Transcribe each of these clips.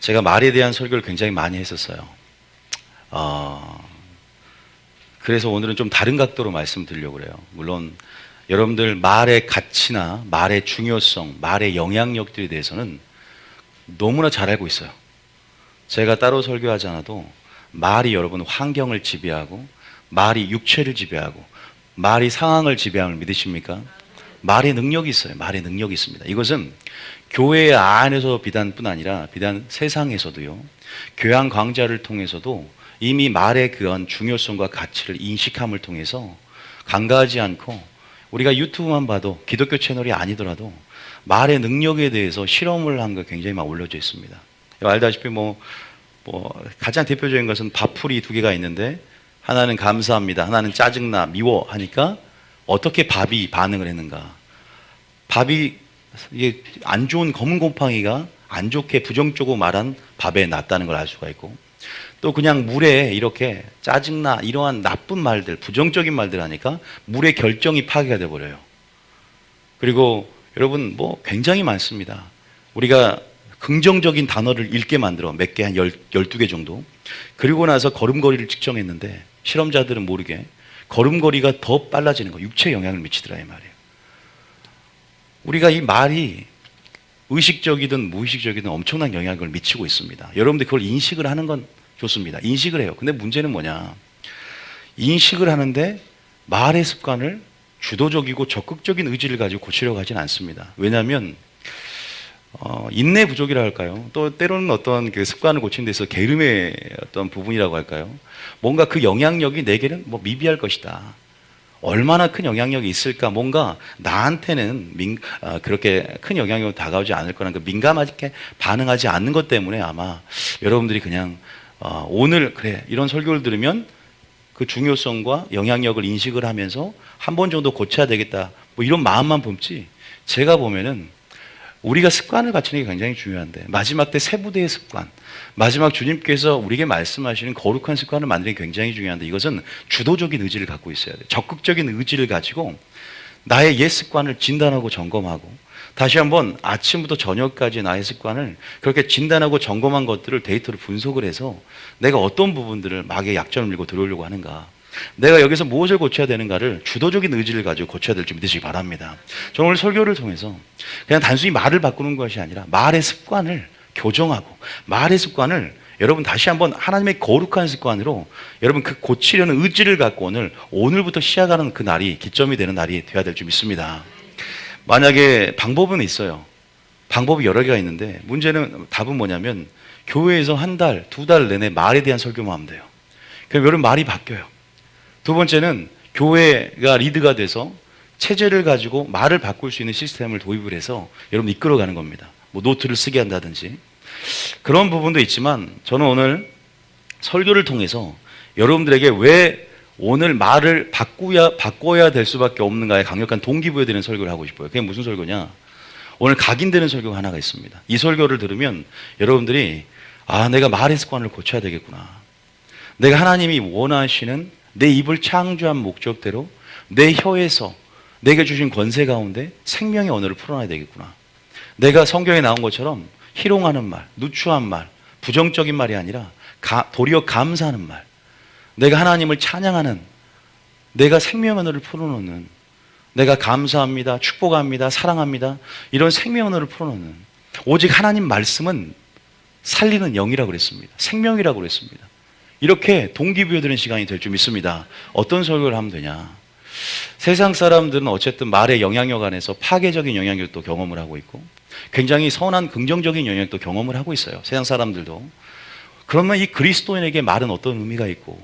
제가 말에 대한 설교를 굉장히 많이 했었어요. 그래서 오늘은 좀 다른 각도로 말씀드리려고 그래요. 물론 여러분들 말의 가치나 말의 중요성, 말의 영향력들에 대해서는 너무나 잘 알고 있어요. 제가 따로 설교하지 않아도 말이 여러분 환경을 지배하고, 말이 육체를 지배하고, 말이 상황을 지배함을 믿으십니까? 말의 능력이 있어요. 말의 능력이 있습니다. 이것은 교회 안에서 비단뿐 아니라 비단 세상에서도요, 교양 강좌를 통해서도 이미 말의 그런 중요성과 가치를 인식함을 통해서 간과하지 않고, 우리가 유튜브만 봐도 기독교 채널이 아니더라도 말의 능력에 대해서 실험을 한 거 굉장히 많이 올려져 있습니다. 알다시피 가장 대표적인 것은 밥풀이 두 개가 있는데, 하나는 감사합니다, 하나는 짜증나, 미워 하니까 어떻게 밥이 반응을 했는가. 밥이, 이게 안 좋은 검은 곰팡이가 안 좋게 부정적으로 말한 밥에 낫다는 걸 알 수가 있고, 또 그냥 물에 이렇게 짜증나 이러한 나쁜 말들, 부정적인 말들 하니까 물의 결정이 파괴가 돼버려요. 그리고 여러분 굉장히 많습니다. 우리가 긍정적인 단어를 읽게 만들어 몇 개, 한 12개 정도. 그리고 나서 걸음걸이를 측정했는데 실험자들은 모르게 걸음걸이가 더 빨라지는 거, 육체에 영향을 미치더라 이 말이에요. 우리가 이 말이 의식적이든 무의식적이든 엄청난 영향을 미치고 있습니다. 여러분들 그걸 인식을 하는 건 좋습니다. 인식을 해요. 근데 문제는 뭐냐? 인식을 하는데 말의 습관을 주도적이고 적극적인 의지를 가지고 고치려고 하진 않습니다. 왜냐하면 인내 부족이라 할까요? 또 때로는 어떤 그 습관을 고치는 데서 게으름의 어떤 부분이라고 할까요? 뭔가 그 영향력이 내게는 미비할 것이다. 얼마나 큰 영향력이 있을까? 뭔가 나한테는 그렇게 큰 영향력으로 다가오지 않을 거라는 그 민감하게 반응하지 않는 것 때문에 아마 여러분들이 그냥 오늘 그래 이런 설교를 들으면 그 중요성과 영향력을 인식을 하면서 한 번 정도 고쳐야 되겠다 이런 마음만 품지, 제가 보면은 우리가 습관을 갖추는 게 굉장히 중요한데, 마지막 때 세 부대의 습관, 마지막 주님께서 우리에게 말씀하시는 거룩한 습관을 만드는 게 굉장히 중요한데, 이것은 주도적인 의지를 갖고 있어야 돼요. 적극적인 의지를 가지고 나의 옛 습관을 진단하고 점검하고, 다시 한번 아침부터 저녁까지 나의 습관을 그렇게 진단하고 점검한 것들을 데이터를 분석을 해서 내가 어떤 부분들을 막의 약점을 밀고 들어오려고 하는가, 내가 여기서 무엇을 고쳐야 되는가를 주도적인 의지를 가지고 고쳐야 될 줄 믿으시기 바랍니다. 저는 오늘 설교를 통해서 그냥 단순히 말을 바꾸는 것이 아니라 말의 습관을 교정하고, 말의 습관을 여러분 다시 한번 하나님의 거룩한 습관으로 여러분 그 고치려는 의지를 갖고 오늘부터 시작하는 그 날이 기점이 되는 날이 되어야 될 줄 믿습니다. 만약에 방법은 있어요. 방법이 여러 개가 있는데, 문제는 답은 뭐냐면 교회에서 한 달, 두 달 내내 말에 대한 설교만 하면 돼요. 그럼 여러분 말이 바뀌어요. 두 번째는 교회가 리드가 돼서 체제를 가지고 말을 바꿀 수 있는 시스템을 도입을 해서 여러분 이끌어가는 겁니다. 노트를 쓰게 한다든지 그런 부분도 있지만, 저는 오늘 설교를 통해서 여러분들에게 왜 오늘 말을 바꿔야 될 수밖에 없는가에 강력한 동기부여되는 설교를 하고 싶어요. 그게 무슨 설교냐? 오늘 각인되는 설교가 하나가 있습니다. 이 설교를 들으면 여러분들이 내가 말의 습관을 고쳐야 되겠구나. 내가 하나님이 원하시는 내 입을 창조한 목적대로 내 혀에서 내게 주신 권세 가운데 생명의 언어를 풀어놔야 되겠구나. 내가 성경에 나온 것처럼 희롱하는 말, 누추한 말, 부정적인 말이 아니라 도리어 감사하는 말, 내가 하나님을 찬양하는, 내가 생명의 언어를 풀어놓는, 내가 감사합니다, 축복합니다, 사랑합니다 이런 생명의 언어를 풀어놓는, 오직 하나님 말씀은 살리는 영이라고 그랬습니다. 생명이라고 그랬습니다. 이렇게 동기부여되는 시간이 될 줄 믿습니다. 어떤 설교를 하면 되냐? 세상 사람들은 어쨌든 말의 영향력 안에서 파괴적인 영향력도 경험을 하고 있고, 굉장히 선한 긍정적인 영향력도 경험을 하고 있어요. 세상 사람들도. 그러면 이 그리스도인에게 말은 어떤 의미가 있고,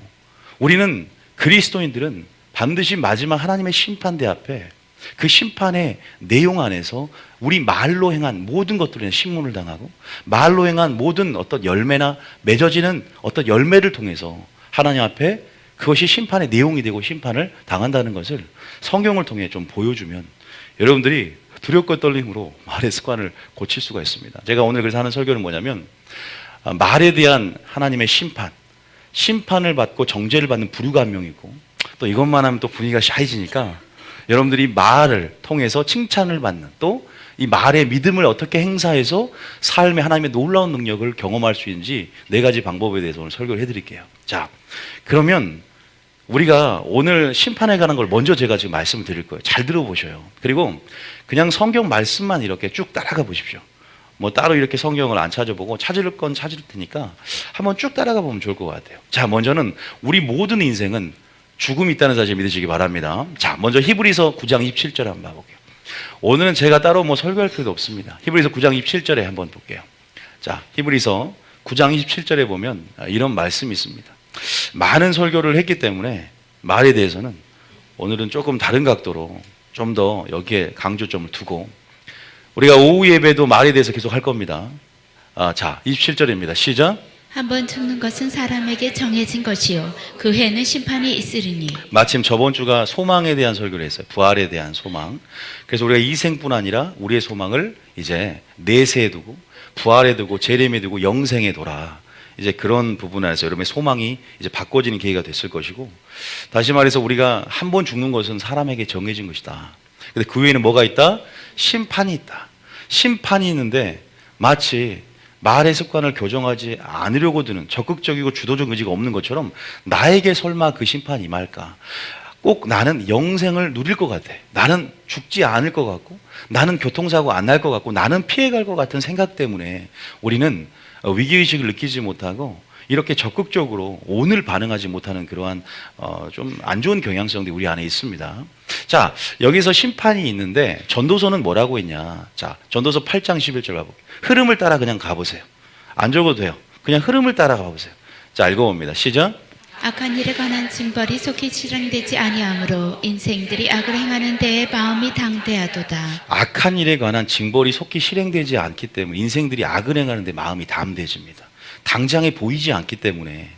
우리는 그리스도인들은 반드시 마지막 하나님의 심판대 앞에 그 심판의 내용 안에서 우리 말로 행한 모든 것들에 심문을 당하고, 말로 행한 모든 어떤 열매나 맺어지는 어떤 열매를 통해서 하나님 앞에 그것이 심판의 내용이 되고 심판을 당한다는 것을 성경을 통해 좀 보여주면 여러분들이 두렵고 떨림으로 말의 습관을 고칠 수가 있습니다. 제가 오늘 그래서 하는 설교는 뭐냐면, 말에 대한 하나님의 심판을 받고 정죄를 받는 부류가 한 명 있고, 또 이것만 하면 또 분위기가 샤해지니까 여러분들이 말을 통해서 칭찬을 받는, 또 이 말의 믿음을 어떻게 행사해서 삶에 하나님의 놀라운 능력을 경험할 수 있는지 네 가지 방법에 대해서 오늘 설교를 해드릴게요. 자, 그러면 우리가 오늘 심판에 관한 걸 먼저 제가 지금 말씀을 드릴 거예요. 잘 들어보셔요. 그리고 그냥 성경 말씀만 이렇게 쭉 따라가 보십시오. 뭐 따로 이렇게 성경을 안 찾아보고 찾을 건 찾을 테니까 한번 쭉 따라가 보면 좋을 것 같아요. 자, 먼저는 우리 모든 인생은 죽음이 있다는 사실 믿으시기 바랍니다. 자, 먼저 히브리서 9장 27절 한번 봐볼게요. 오늘은 제가 따로 뭐 설교할 필요도 없습니다. 히브리서 9장 27절에 한번 볼게요. 자, 히브리서 9장 27절에 보면 이런 말씀이 있습니다. 많은 설교를 했기 때문에 말에 대해서는 오늘은 조금 다른 각도로 좀 더 여기에 강조점을 두고 우리가 오후 예배도 말에 대해서 계속 할 겁니다. 자, 27절입니다. 시작. 한번 죽는 것은 사람에게 정해진 것이요 그 해는 심판이 있으리니. 마침 저번 주가 소망에 대한 설교를 했어요. 부활에 대한 소망. 그래서 우리가 이 생뿐 아니라 우리의 소망을 이제 내세에 두고 부활에 두고 재림에 두고 영생에 돌아. 이제 그런 부분 안에서 여러분의 소망이 이제 바꿔지는 계기가 됐을 것이고, 다시 말해서 우리가 한 번 죽는 것은 사람에게 정해진 것이다. 근데 그 외에는 뭐가 있다? 심판이 있다. 심판이 있는데 마치 말의 습관을 교정하지 않으려고 드는 적극적이고 주도적 의지가 없는 것처럼 나에게 설마 그 심판이 임할까? 꼭 나는 영생을 누릴 것 같아. 나는 죽지 않을 것 같고, 나는 교통사고 안 날 것 같고, 나는 피해갈 것 같은 생각 때문에 우리는 위기의식을 느끼지 못하고 이렇게 적극적으로 오늘 반응하지 못하는 그러한 좀 안 좋은 경향성들이 우리 안에 있습니다. 자, 여기서 심판이 있는데 전도서는 뭐라고 했냐? 자, 전도서 8장 11절 가볼게요. 흐름을 따라 그냥 가보세요. 안 적어도 돼요. 그냥 흐름을 따라 가보세요. 자, 읽어봅니다. 시작. 악한 일에 관한 징벌이 속히 실행되지 아니하므로 인생들이 악을 행하는 데에 마음이 당대하도다. 악한 일에 관한 징벌이 속히 실행되지 않기 때문에 인생들이 악을 행하는 데 마음이 담대해집니다. 당장에 보이지 않기 때문에,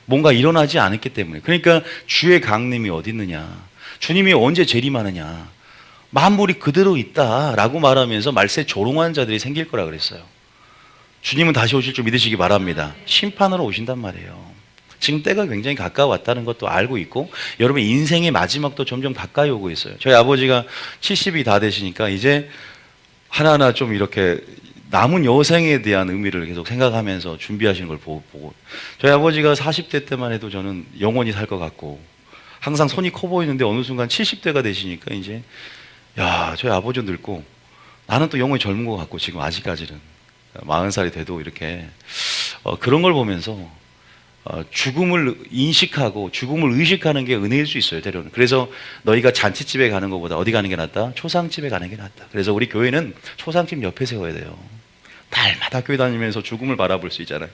뭔가 일어나지 않았기 때문에. 그러니까 주의 강림이 어디 있느냐, 주님이 언제 재림하느냐, 만물이 그대로 있다라고 말하면서 말세 조롱하는 자들이 생길 거라 그랬어요. 주님은 다시 오실 줄 믿으시기 바랍니다. 심판으로 오신단 말이에요. 지금 때가 굉장히 가까웠다는 것도 알고 있고, 여러분 인생의 마지막도 점점 가까이 오고 있어요. 저희 아버지가 70이 다 되시니까 이제 하나하나 좀 이렇게 남은 여생에 대한 의미를 계속 생각하면서 준비하시는 걸 보고, 저희 아버지가 40대 때만 해도 저는 영원히 살 것 같고 항상 손이 커 보이는데 어느 순간 70대가 되시니까 이제 야, 저희 아버지 늙고 나는 또 영원히 젊은 것 같고, 지금 아직까지는 40살이 돼도 이렇게 그런 걸 보면서 죽음을 인식하고 죽음을 의식하는 게 은혜일 수 있어요, 때로는. 그래서 너희가 잔치집에 가는 것보다 어디 가는 게 낫다? 초상집에 가는 게 낫다. 그래서 우리 교회는 초상집 옆에 세워야 돼요. 날마다 교회 다니면서 죽음을 바라볼 수 있잖아요.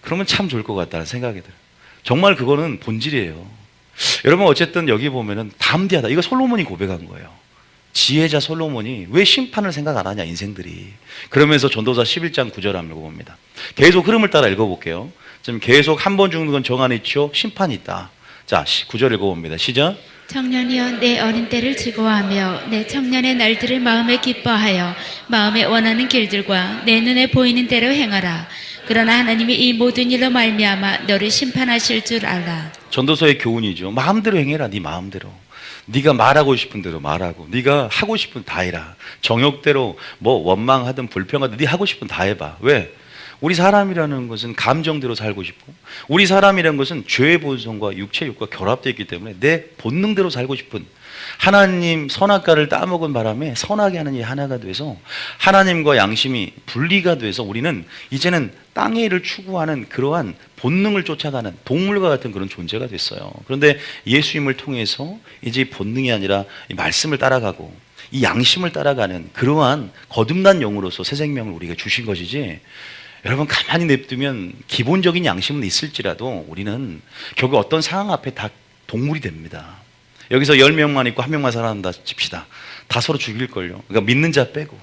그러면 참 좋을 것 같다는 생각이 들어요. 정말 그거는 본질이에요. 여러분 어쨌든 여기 보면은 담대하다. 이거 솔로몬이 고백한 거예요. 지혜자 솔로몬이 왜 심판을 생각 안 하냐, 인생들이. 그러면서 전도서 11장 9절 한번 읽어봅니다. 계속 흐름을 따라 읽어볼게요. 지금 계속 한 번 죽는 건 정한이 있죠. 심판이 있다. 자, 9절 읽어봅니다. 시작. 청년이여 내 어린 때를 즐거워하며 내 청년의 날들을 마음에 기뻐하여 마음에 원하는 길들과 내 눈에 보이는 대로 행하라. 그러나 하나님이 이 모든 일로 말미암아 너를 심판하실 줄 알라. 전도서의 교훈이죠. 마음대로 행해라. 네 마음대로. 네가 말하고 싶은 대로 말하고, 네가 하고 싶은 다 해라. 정욕대로 뭐 원망하든 불평하든 네 하고 싶은 다 해봐. 왜? 우리 사람이라는 것은 감정대로 살고 싶고, 우리 사람이라는 것은 죄의 본성과 육체의 욕과 결합되어 있기 때문에 내 본능대로 살고 싶은, 하나님 선악과를 따먹은 바람에 선하게 하는 일 하나가 돼서 하나님과 양심이 분리가 돼서 우리는 이제는 땅의 일을 추구하는 그러한 본능을 쫓아가는 동물과 같은 그런 존재가 됐어요. 그런데 예수님을 통해서 이제 본능이 아니라 이 말씀을 따라가고 이 양심을 따라가는 그러한 거듭난 영으로서 새 생명을 우리가 주신 것이지, 여러분 가만히 냅두면 기본적인 양심은 있을지라도 우리는 결국 어떤 상황 앞에 다 동물이 됩니다. 여기서 10명만 있고 1명만 살아난다 칩시다. 다 서로 죽일걸요. 그러니까 믿는 자 빼고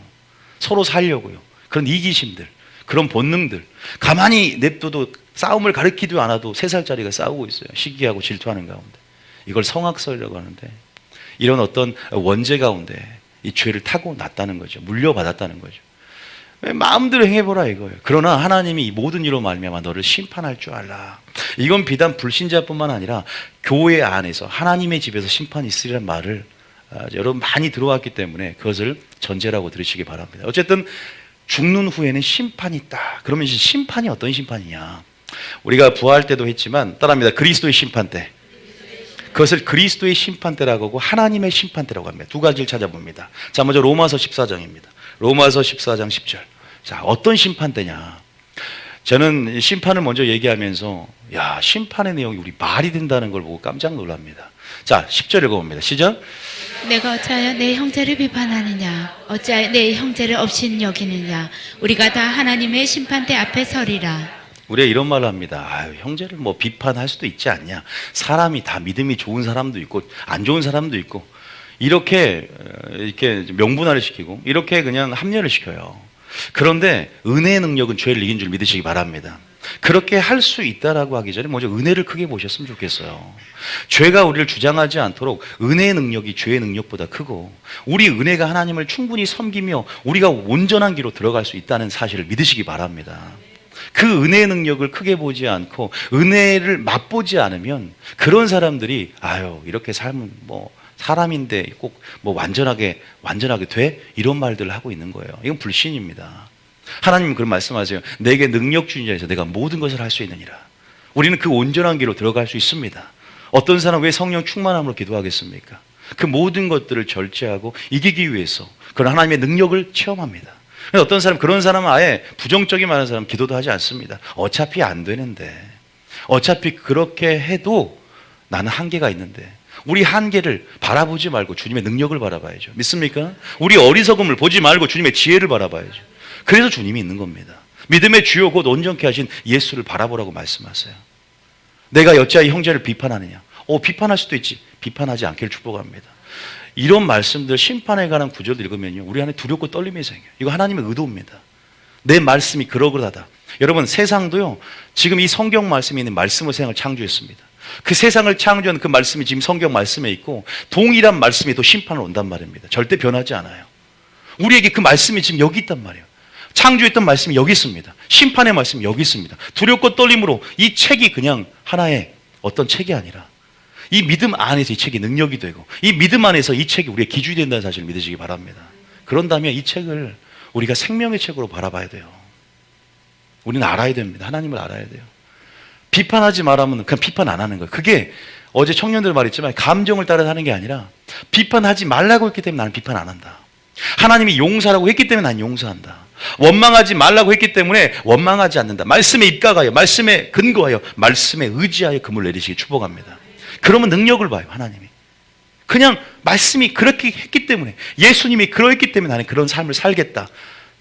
서로 살려고요. 그런 이기심들, 그런 본능들 가만히 냅둬도 싸움을 가르치지도 않아도 3살짜리가 싸우고 있어요. 시기하고 질투하는 가운데. 이걸 성악설이라고 하는데, 이런 어떤 원죄 가운데 이 죄를 타고났다는 거죠. 물려받았다는 거죠. 마음대로 행해보라 이거예요. 그러나 하나님이 이 모든 일로 말미암아 너를 심판할 줄 알라. 이건 비단 불신자뿐만 아니라 교회 안에서 하나님의 집에서 심판이 있으리란 말을 여러분 많이 들어왔기 때문에 그것을 전제라고 들으시기 바랍니다. 어쨌든 죽는 후에는 심판이 있다. 그러면 이제 심판이 어떤 심판이냐? 우리가 부활 때도 했지만 따라합니다. 그리스도의 심판 때. 그것을 그리스도의 심판 때라고 하고 하나님의 심판 때라고 합니다. 두 가지를 찾아봅니다. 자, 먼저 로마서 14장입니다. 로마서 14장 10절. 자, 어떤 심판 때냐? 저는 심판을 먼저 얘기하면서 야, 심판의 내용이 우리 말이 된다는 걸 보고 깜짝 놀랍니다. 자, 10절 읽어봅니다. 시작. 내가 어찌하여 내 형제를 비판하느냐? 어찌하여 내 형제를 없인 여기느냐? 우리가 다 하나님의 심판대 앞에 서리라. 우리가 이런 말을 합니다. 아유, 형제를 뭐 비판할 수도 있지 않냐? 사람이 다 믿음이 좋은 사람도 있고 안 좋은 사람도 있고 이렇게 명분화를 시키고 이렇게 그냥 합리화를 시켜요. 그런데 은혜의 능력은 죄를 이긴 줄 믿으시기 바랍니다. 그렇게 할 수 있다라고 하기 전에 먼저 은혜를 크게 보셨으면 좋겠어요. 죄가 우리를 주장하지 않도록 은혜의 능력이 죄의 능력보다 크고 우리 은혜가 하나님을 충분히 섬기며 우리가 온전한 길로 들어갈 수 있다는 사실을 믿으시기 바랍니다. 그 은혜의 능력을 크게 보지 않고 은혜를 맛보지 않으면 그런 사람들이 아유 이렇게 삶은 뭐 사람인데 꼭 뭐 완전하게 돼? 이런 말들을 하고 있는 거예요. 이건 불신입니다. 하나님은 그런 말씀하세요. 내게 능력 주인 자에서 내가 모든 것을 할 수 있느니라. 우리는 그 온전한 길로 들어갈 수 있습니다. 어떤 사람 왜 성령 충만함으로 기도하겠습니까? 그 모든 것들을 절제하고 이기기 위해서 그런 하나님의 능력을 체험합니다. 어떤 사람, 그런 사람은 아예 부정적이 많은 사람 기도도 하지 않습니다. 어차피 안 되는데, 어차피 그렇게 해도 나는 한계가 있는데, 우리 한계를 바라보지 말고 주님의 능력을 바라봐야죠. 믿습니까? 우리 어리석음을 보지 말고 주님의 지혜를 바라봐야죠. 그래서 주님이 있는 겁니다. 믿음의 주요 곧 온전케 하신 예수를 바라보라고 말씀하세요. 내가 여자의 형제를 비판하느냐? 비판할 수도 있지. 비판하지 않기를 축복합니다. 이런 말씀들, 심판에 관한 구절을 읽으면요, 우리 안에 두렵고 떨림이 생겨요. 이거 하나님의 의도입니다. 내 말씀이 그러그러하다. 여러분, 세상도요, 지금 이 성경 말씀에 있는 말씀의 세상을 창조했습니다. 그 세상을 창조한 그 말씀이 지금 성경 말씀에 있고 동일한 말씀이 또 심판을 온단 말입니다. 절대 변하지 않아요. 우리에게 그 말씀이 지금 여기 있단 말이에요. 창조했던 말씀이 여기 있습니다. 심판의 말씀이 여기 있습니다. 두렵고 떨림으로 이 책이 그냥 하나의 어떤 책이 아니라 이 믿음 안에서 이 책이 능력이 되고 이 믿음 안에서 이 책이 우리의 기준이 된다는 사실을 믿으시기 바랍니다. 그런다면 이 책을 우리가 생명의 책으로 바라봐야 돼요. 우리는 알아야 됩니다. 하나님을 알아야 돼요. 비판하지 말하면 그냥 비판 안 하는 거예요. 그게 어제 청년들 말했지만 감정을 따라 하는 게 아니라 비판하지 말라고 했기 때문에 나는 비판 안 한다. 하나님이 용서라고 했기 때문에 난 용서한다. 원망하지 말라고 했기 때문에 원망하지 않는다. 말씀에 입각하여, 말씀에 근거하여, 말씀에 의지하여 금을 내리시기 축복합니다. 그러면 능력을 봐요, 하나님이. 그냥 말씀이 그렇게 했기 때문에, 예수님이 그러했기 때문에 나는 그런 삶을 살겠다.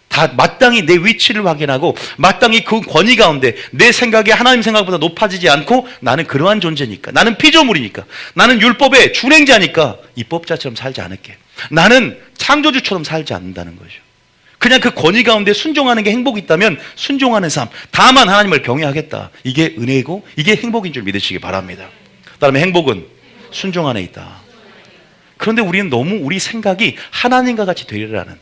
다 마땅히 내 위치를 확인하고 마땅히 그 권위 가운데 내 생각이 하나님 생각보다 높아지지 않고 나는 그러한 존재니까, 나는 피조물이니까, 나는 율법의 준행자니까 입법자처럼 살지 않을게. 나는 창조주처럼 살지 않는다는 거죠. 그냥 그 권위 가운데 순종하는 게 행복이 있다면 순종하는 삶, 다만 하나님을 경외하겠다. 이게 은혜이고 이게 행복인 줄 믿으시기 바랍니다. 그다음에 행복은 순종 안에 있다. 그런데 우리는 너무 우리 생각이 하나님과 같이 되리라는,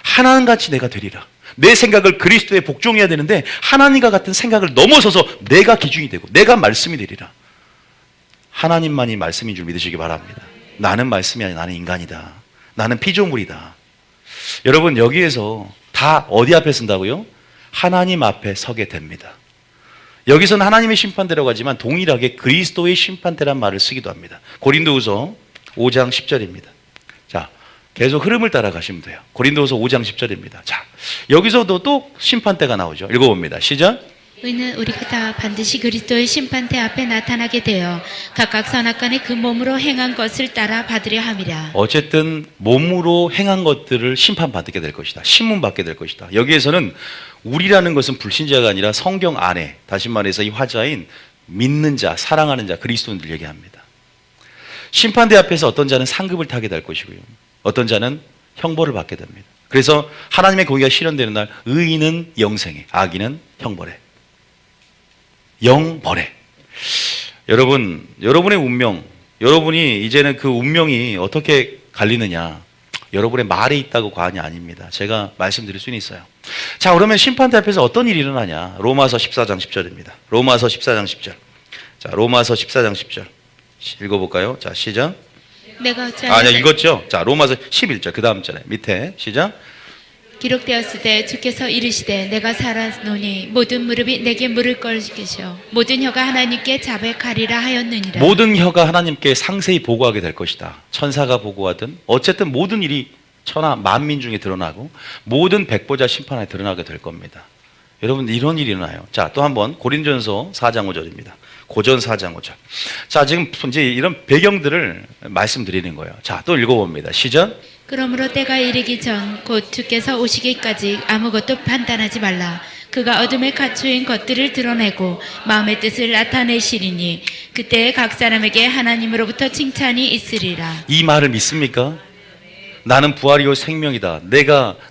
하나님같이 내가 되리라. 내 생각을 그리스도에 복종해야 되는데 하나님과 같은 생각을 넘어서서 내가 기준이 되고 내가 말씀이 되리라. 하나님만이 말씀인 줄 믿으시기 바랍니다. 나는 말씀이 아니라 나는 인간이다. 나는 피조물이다. 여러분, 여기에서 다 어디 앞에 쓴다고요? 하나님 앞에 서게 됩니다. 여기서는 하나님의 심판대라고 하지만 동일하게 그리스도의 심판대란 말을 쓰기도 합니다. 고린도후서 5장 10절입니다. 자, 계속 흐름을 따라가시면 돼요. 고린도후서 5장 10절입니다. 자, 여기서도 또 심판대가 나오죠. 읽어봅니다. 시작. 의는 우리가 다 반드시 그리스도의 심판대 앞에 나타나게 되어 각각 선악간에 그 몸으로 행한 것을 따라 받으려 함이라. 어쨌든 몸으로 행한 것들을 심판받게 될 것이다. 신문받게 될 것이다. 여기에서는 우리라는 것은 불신자가 아니라 성경 안에, 다시 말해서 이 화자인 믿는 자, 사랑하는 자, 그리스도인들 얘기합니다. 심판대 앞에서 어떤 자는 상급을 타게 될 것이고요, 어떤 자는 형벌을 받게 됩니다. 그래서 하나님의 공의가 실현되는 날 의인은 영생에, 악인은 형벌에. 영벌에. 여러분, 여러분의 운명, 여러분이 이제는 그 운명이 어떻게 갈리느냐, 여러분의 말에 있다고 과언이 아닙니다. 제가 말씀드릴 수는 있어요. 자, 그러면 심판대 앞에서 어떤 일이 일어나냐? 로마서 14장 10절입니다. 로마서 14장 10절. 자, 로마서 14장 10절 읽어볼까요? 자, 시작. 내가 어찌하여 아니야, 읽었죠? 자, 로마서 11절 그 다음 절에 밑에 시작. 기록되었을 때 주께서 이르시되 내가 살았노니 모든 무릎이 내게 물을 것이시오 모든 혀가 하나님께 자백하리라 하였느니라. 모든 혀가 하나님께 상세히 보고하게 될 것이다. 천사가 보고하든 어쨌든 모든 일이 천하 만민 중에 드러나고 모든 백보자 심판에 드러나게 될 겁니다. 여러분, 이런 일이 일어나요. 자, 또 한번 고린전서 4장 5절입니다. 고전 4장 5절. 자, 지금 이제 이런 배경들을 말씀드리는 거예요. 자, 또 읽어봅니다. 시작. 그러므로 때가 이르기 전 곧 주께서 오시기까지 아무것도 판단하지 말라. 그가 어둠에 갇혀인 것들을 드러내고 마음의 뜻을 나타내시리니 그때 각 사람에게 하나님으로부터 칭찬이 있으리라. 이 말을 믿습니까? 나는 부활이요 생명이다.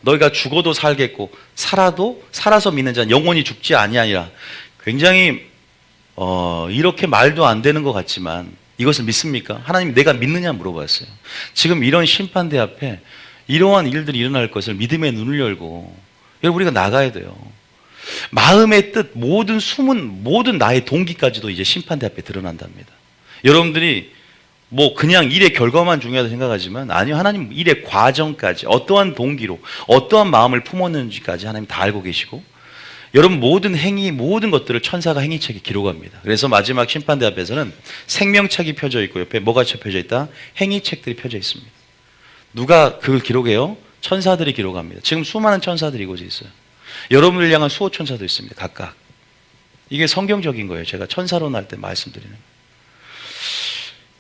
너희가 죽어도 살겠고 살아서 믿는 자는 영원히 죽지 아니하리라. 굉장히 이렇게 말도 안 되는 것 같지만 이것을 믿습니까? 하나님이 내가 믿느냐 물어봤어요. 지금 이런 심판대 앞에 이러한 일들이 일어날 것을 믿음의 눈을 열고 여러분, 우리가 나가야 돼요. 마음의 뜻, 모든 숨은 모든 나의 동기까지도 이제 심판대 앞에 드러난답니다. 여러분들이 뭐 그냥 일의 결과만 중요하다고 생각하지만 아니요, 하나님 일의 과정까지 어떠한 동기로 어떠한 마음을 품었는지까지 하나님 다 알고 계시고 여러분 모든 행위, 모든 것들을 천사가 행위책에 기록합니다. 그래서 마지막 심판대 앞에서는 생명책이 펴져 있고 옆에 뭐가 펴져 있다? 행위책들이 펴져 있습니다. 누가 그걸 기록해요? 천사들이 기록합니다. 지금 수많은 천사들이 이곳에 있어요. 여러분을 향한 수호 천사도 있습니다. 각각. 이게 성경적인 거예요. 제가 천사론 할 때 말씀드리는 거예요.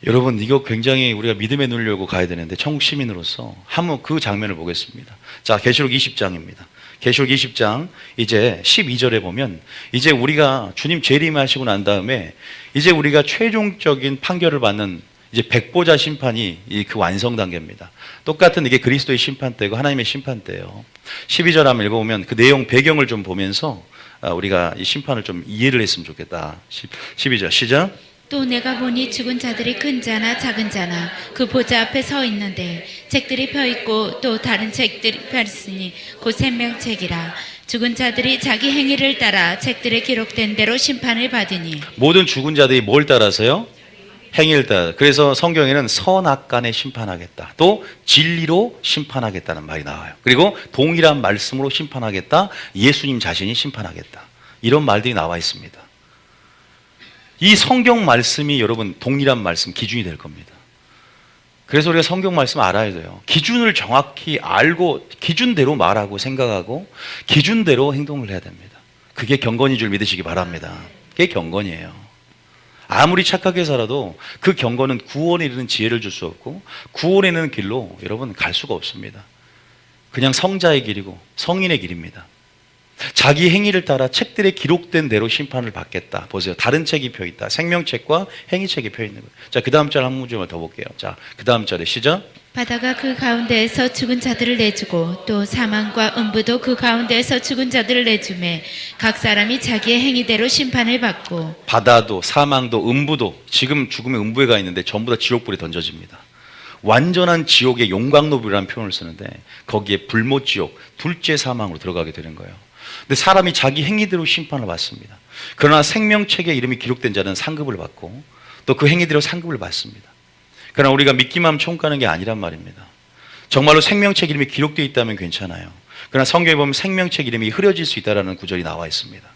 여러분, 이거 굉장히 우리가 믿음의 눈을 열고 가야 되는데 천국 시민으로서 한번 그 장면을 보겠습니다. 자, 계시록 20장입니다. 계시록 20장 이제 12절에 보면 이제 우리가 주님 재림하시고 난 다음에 이제 우리가 최종적인 판결을 받는 이제 백보자 심판이 그 완성 단계입니다. 똑같은 이게 그리스도의 심판대고 하나님의 심판대예요. 12절 한번 읽어보면 그 내용 배경을 좀 보면서 우리가 이 심판을 좀 이해를 했으면 좋겠다. 12절 시작. 또 내가 보니 죽은 자들이 큰 자나 작은 자나 그 보좌 앞에 서 있는데 책들이 펴 있고 또 다른 책들이 펴 있으니 곧 생명책이라. 죽은 자들이 자기 행위를 따라 책들에 기록된 대로 심판을 받으니. 모든 죽은 자들이 뭘 따라서요? 행위를 따라. 그래서 성경에는 선악간에 심판하겠다. 또 진리로 심판하겠다는 말이 나와요. 그리고 동일한 말씀으로 심판하겠다. 예수님 자신이 심판하겠다. 이런 말들이 나와 있습니다. 이 성경 말씀이 여러분 동일한 말씀, 기준이 될 겁니다. 그래서 우리가 성경 말씀 알아야 돼요. 기준을 정확히 알고 기준대로 말하고 생각하고 기준대로 행동을 해야 됩니다. 그게 경건인 줄 믿으시기 바랍니다. 그게 경건이에요. 아무리 착하게 살아도 그 경건은 구원에 이르는 지혜를 줄 수 없고 구원에 이르는 길로 여러분 갈 수가 없습니다. 그냥 성자의 길이고 성인의 길입니다. 자기 행위를 따라 책들에 기록된 대로 심판을 받겠다. 보세요. 다른 책이 펴 있다. 생명책과 행위책이 펴 있는 거예요. 자, 그 다음 절 한 문제만 더 볼게요. 자, 그 다음 절에 시작. 바다가 그 가운데에서 죽은 자들을 내주고 또 사망과 음부도 그 가운데에서 죽은 자들을 내주매 각 사람이 자기의 행위대로 심판을 받고. 바다도 사망도 음부도 지금 죽음의 음부에 가 있는데 전부 다 지옥불에 던져집니다. 완전한 지옥의 용광로불이라는 표현을 쓰는데 거기에 불못지옥, 둘째 사망으로 들어가게 되는 거예요. 근데 사람이 자기 행위대로 심판을 받습니다. 그러나 생명책에 이름이 기록된 자는 상급을 받고 또 그 행위대로 상급을 받습니다. 그러나 우리가 믿기만 하면 천국 가는 게 아니란 말입니다. 정말로 생명책 이름이 기록되어 있다면 괜찮아요. 그러나 성경에 보면 생명책 이름이 흐려질 수 있다는 구절이 나와 있습니다.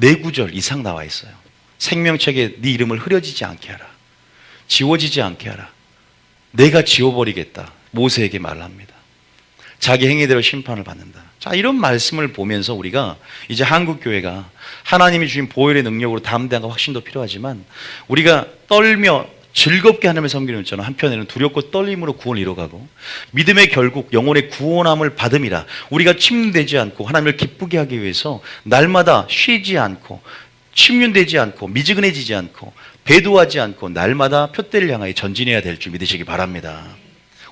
4구절 이상 나와 있어요. 생명책에 네 이름을 흐려지지 않게 하라. 지워지지 않게 하라. 내가 지워버리겠다. 모세에게 말합니다. 자기 행위대로 심판을 받는다. 자, 이런 말씀을 보면서 우리가 이제 한국교회가 하나님이 주신 보혈의 능력으로 담대함과 확신도 필요하지만 우리가 떨며 즐겁게 하나님을 섬기는 것처럼 한편에는 두렵고 떨림으로 구원을 이뤄가고 믿음의 결국 영혼의 구원함을 받음이라. 우리가 침륜되지 않고 하나님을 기쁘게 하기 위해서 날마다 쉬지 않고 침륜되지 않고 미지근해지지 않고 배도하지 않고 날마다 표대를 향하여 전진해야 될 줄 믿으시기 바랍니다.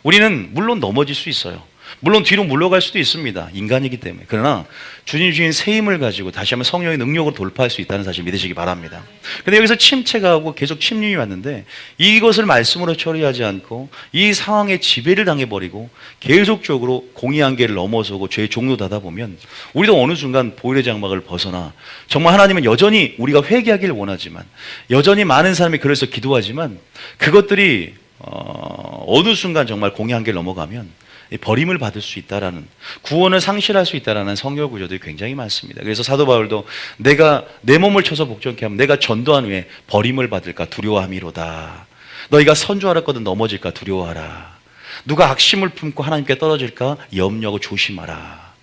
우리는 물론 넘어질 수 있어요. 물론 뒤로 물러갈 수도 있습니다. 인간이기 때문에. 그러나 주님 주신 새 힘을 가지고 다시 한번 성령의 능력으로 돌파할 수 있다는 사실 믿으시기 바랍니다. 그런데 여기서 침체가 하고 계속 침륜이 왔는데 이것을 말씀으로 처리하지 않고 이 상황에 지배를 당해버리고 계속적으로 공의 한계를 넘어서고 죄의 종로다다 보면 우리도 어느 순간 보혈의 장막을 벗어나 정말 하나님은 여전히 우리가 회개하기를 원하지만 여전히 많은 사람이 그래서 기도하지만 그것들이 어느 순간 정말 공의 한계를 넘어가면 이 버림을 받을 수 있다라는, 구원을 상실할 수 있다라는 성경 구조들이 굉장히 많습니다. 그래서 사도 바울도 내가 내 몸을 쳐서 복종케 하면 내가 전도한 후에 버림을 받을까 두려워함이로다. 너희가 선조하였거든 넘어질까 두려워하라. 누가 악심을 품고 하나님께 떨어질까 염려하고 조심하라.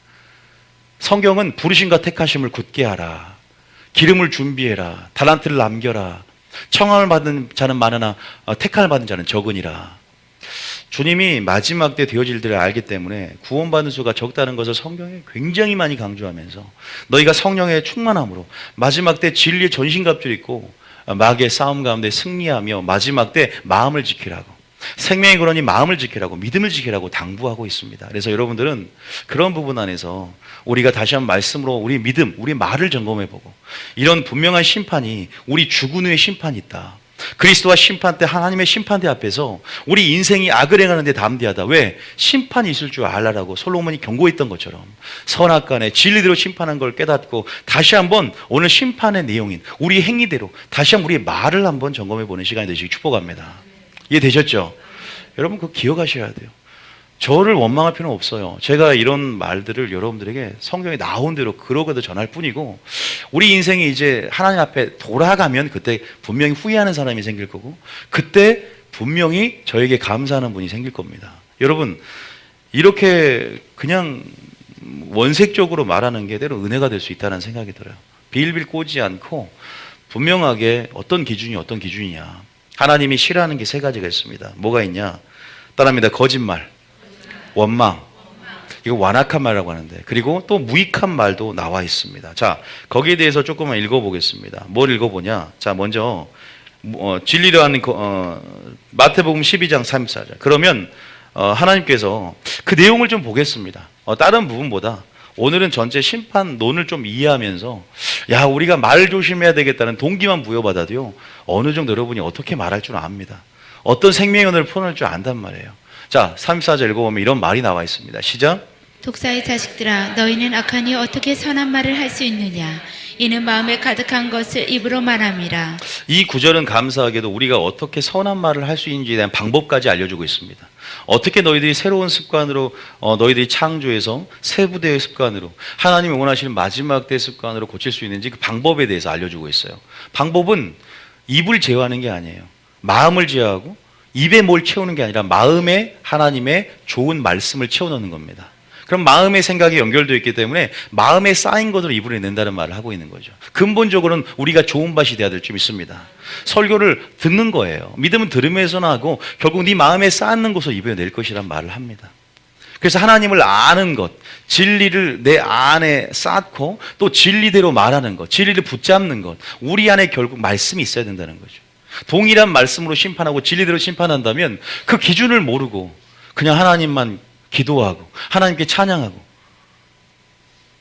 성경은 부르심과 택하심을 굳게 하라. 기름을 준비해라. 달란트를 남겨라. 청함을 받은 자는 많으나 택함을 받은 자는 적으니라. 주님이 마지막 때 되어질 일을 알기 때문에 구원받는 수가 적다는 것을 성경에 굉장히 많이 강조하면서 너희가 성령의 충만함으로 마지막 때 진리의 전신갑주를 입고 마귀의 싸움 가운데 승리하며 마지막 때 마음을 지키라고, 생명의 근원이 마음을 지키라고, 믿음을 지키라고 당부하고 있습니다. 그래서 여러분들은 그런 부분 안에서 우리가 다시 한번 말씀으로 우리 믿음, 우리 말을 점검해보고, 이런 분명한 심판이 우리 죽은 후에 심판이 있다. 그리스도와 심판 때 하나님의 심판대 앞에서 우리 인생이 악을 행하는데 담대하다. 왜? 심판이 있을 줄 알라라고 솔로몬이 경고했던 것처럼 선악간에 진리대로 심판한 걸 깨닫고 다시 한번 오늘 심판의 내용인 우리 행위대로 다시 한번 우리의 말을 한번 점검해보는 시간이 되시기 축복합니다. 이해되셨죠? 여러분 그거 기억하셔야 돼요. 저를 원망할 필요는 없어요. 제가 이런 말들을 여러분들에게 성경에 나온 대로 그러고도 전할 뿐이고, 우리 인생이 이제 하나님 앞에 돌아가면 그때 분명히 후회하는 사람이 생길 거고, 그때 분명히 저에게 감사하는 분이 생길 겁니다. 여러분 이렇게 그냥 원색적으로 말하는 게 때로 은혜가 될 수 있다는 생각이 들어요. 빌빌 꼬지 않고 분명하게 어떤 기준이 어떤 기준이냐. 하나님이 싫어하는 게 세 가지가 있습니다. 뭐가 있냐? 따라합니다. 거짓말, 원망, 이거 완악한 말이라고 하는데, 그리고 또 무익한 말도 나와 있습니다. 자, 거기에 대해서 조금만 읽어보겠습니다. 뭘 읽어보냐? 자, 먼저 진리로 하는 마태복음 12장 34절. 그러면 하나님께서 그 내용을 좀 보겠습니다. 다른 부분보다 오늘은 전체 심판론을 좀 이해하면서, 야, 우리가 말 조심해야 되겠다는 동기만 부여받아도요, 어느 정도 여러분이 어떻게 말할 줄 압니다. 어떤 생명연을 표현할 줄 안단 말이에요. 자, 34절 읽어보면 이런 말이 나와 있습니다. 시작. 독사의 자식들아, 너희는 악하니 어떻게 선한 말을 할 수 있느냐? 이는 마음에 가득한 것을 입으로 말함이라. 이 구절은 감사하게도 우리가 어떻게 선한 말을 할 수 있는지에 대한 방법까지 알려주고 있습니다. 어떻게 너희들이 새로운 습관으로 너희들이 창조해서 세부대의 습관으로 하나님이 원하시는 마지막 때 습관으로 고칠 수 있는지 그 방법에 대해서 알려주고 있어요. 방법은 입을 제어하는 게 아니에요. 마음을 제어하고 입에 뭘 채우는 게 아니라 마음에 하나님의 좋은 말씀을 채워넣는 겁니다. 그럼 마음의 생각이 연결되어 있기 때문에 마음에 쌓인 것으로 입으로 낸다는 말을 하고 있는 거죠. 근본적으로는 우리가 좋은 밭이 되어야 될 줄 믿습니다. 설교를 듣는 거예요. 믿음은 들으면서 나고 결국 네 마음에 쌓는 것을 입에 낼 것이란 말을 합니다. 그래서 하나님을 아는 것, 진리를 내 안에 쌓고 또 진리대로 말하는 것, 진리를 붙잡는 것, 우리 안에 결국 말씀이 있어야 된다는 거죠. 동일한 말씀으로 심판하고 진리대로 심판한다면 그 기준을 모르고 그냥 하나님만 기도하고 하나님께 찬양하고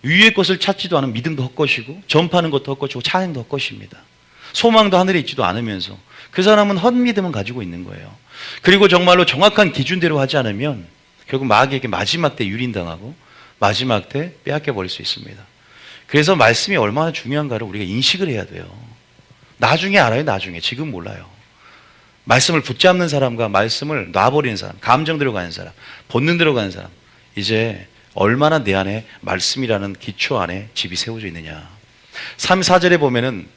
위의 것을 찾지도 않은 믿음도 헛것이고 전파하는 것도 헛것이고 찬양도 헛것입니다. 소망도 하늘에 있지도 않으면서 그 사람은 헛믿음은 가지고 있는 거예요. 그리고 정말로 정확한 기준대로 하지 않으면 결국 마귀에게 마지막 때 유린당하고 마지막 때 빼앗겨 버릴 수 있습니다. 그래서 말씀이 얼마나 중요한가를 우리가 인식을 해야 돼요. 나중에 알아요. 나중에. 지금 몰라요. 말씀을 붙잡는 사람과 말씀을 놔버리는 사람, 감정대로 가는 사람, 본능대로 가는 사람, 이제 얼마나 내 안에 말씀이라는 기초 안에 집이 세워져 있느냐. 3, 4절에 보면은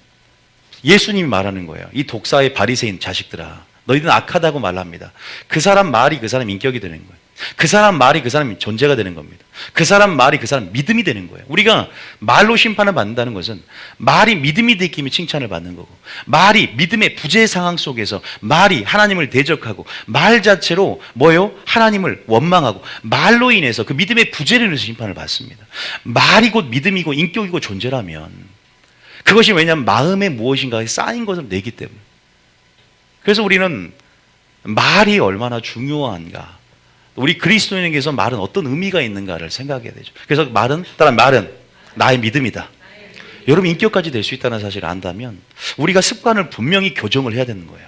예수님이 말하는 거예요. 이 독사의 바리새인 자식들아, 너희들은 악하다고 말합니다. 그 사람 말이 그 사람 인격이 되는 거예요. 그 사람 말이 그 사람 존재가 되는 겁니다. 그 사람 말이 그 사람 믿음이 되는 거예요. 우리가 말로 심판을 받는다는 것은 말이 믿음이 되기면 칭찬을 받는 거고, 말이 믿음의 부재 상황 속에서 말이 하나님을 대적하고 말 자체로 뭐예요? 하나님을 원망하고 말로 인해서 그 믿음의 부재를 인해서 심판을 받습니다. 말이 곧 믿음이고 인격이고 존재라면 그것이 왜냐하면 마음에 무엇인가에 쌓인 것을 내기 때문에. 그래서 우리는 말이 얼마나 중요한가, 우리 그리스도인에게서 말은 어떤 의미가 있는가를 생각해야 되죠. 그래서 말은 나의 믿음이다. 여러분 인격까지 될 수 있다는 사실을 안다면 우리가 습관을 분명히 교정을 해야 되는 거예요.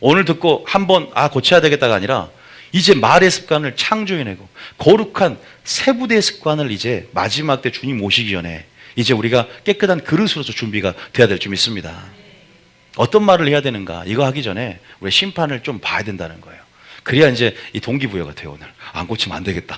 오늘 듣고 한번 고쳐야 되겠다가 아니라 이제 말의 습관을 창조해내고 거룩한 세부대의 습관을 이제 마지막 때 주님 오시기 전에 이제 우리가 깨끗한 그릇으로서 준비가 돼야 될 줄 믿습니다. 어떤 말을 해야 되는가, 이거 하기 전에 우리 심판을 좀 봐야 된다는 거예요. 그래야 이제 이 동기부여가 돼요. 오늘 안 고치면 안 되겠다.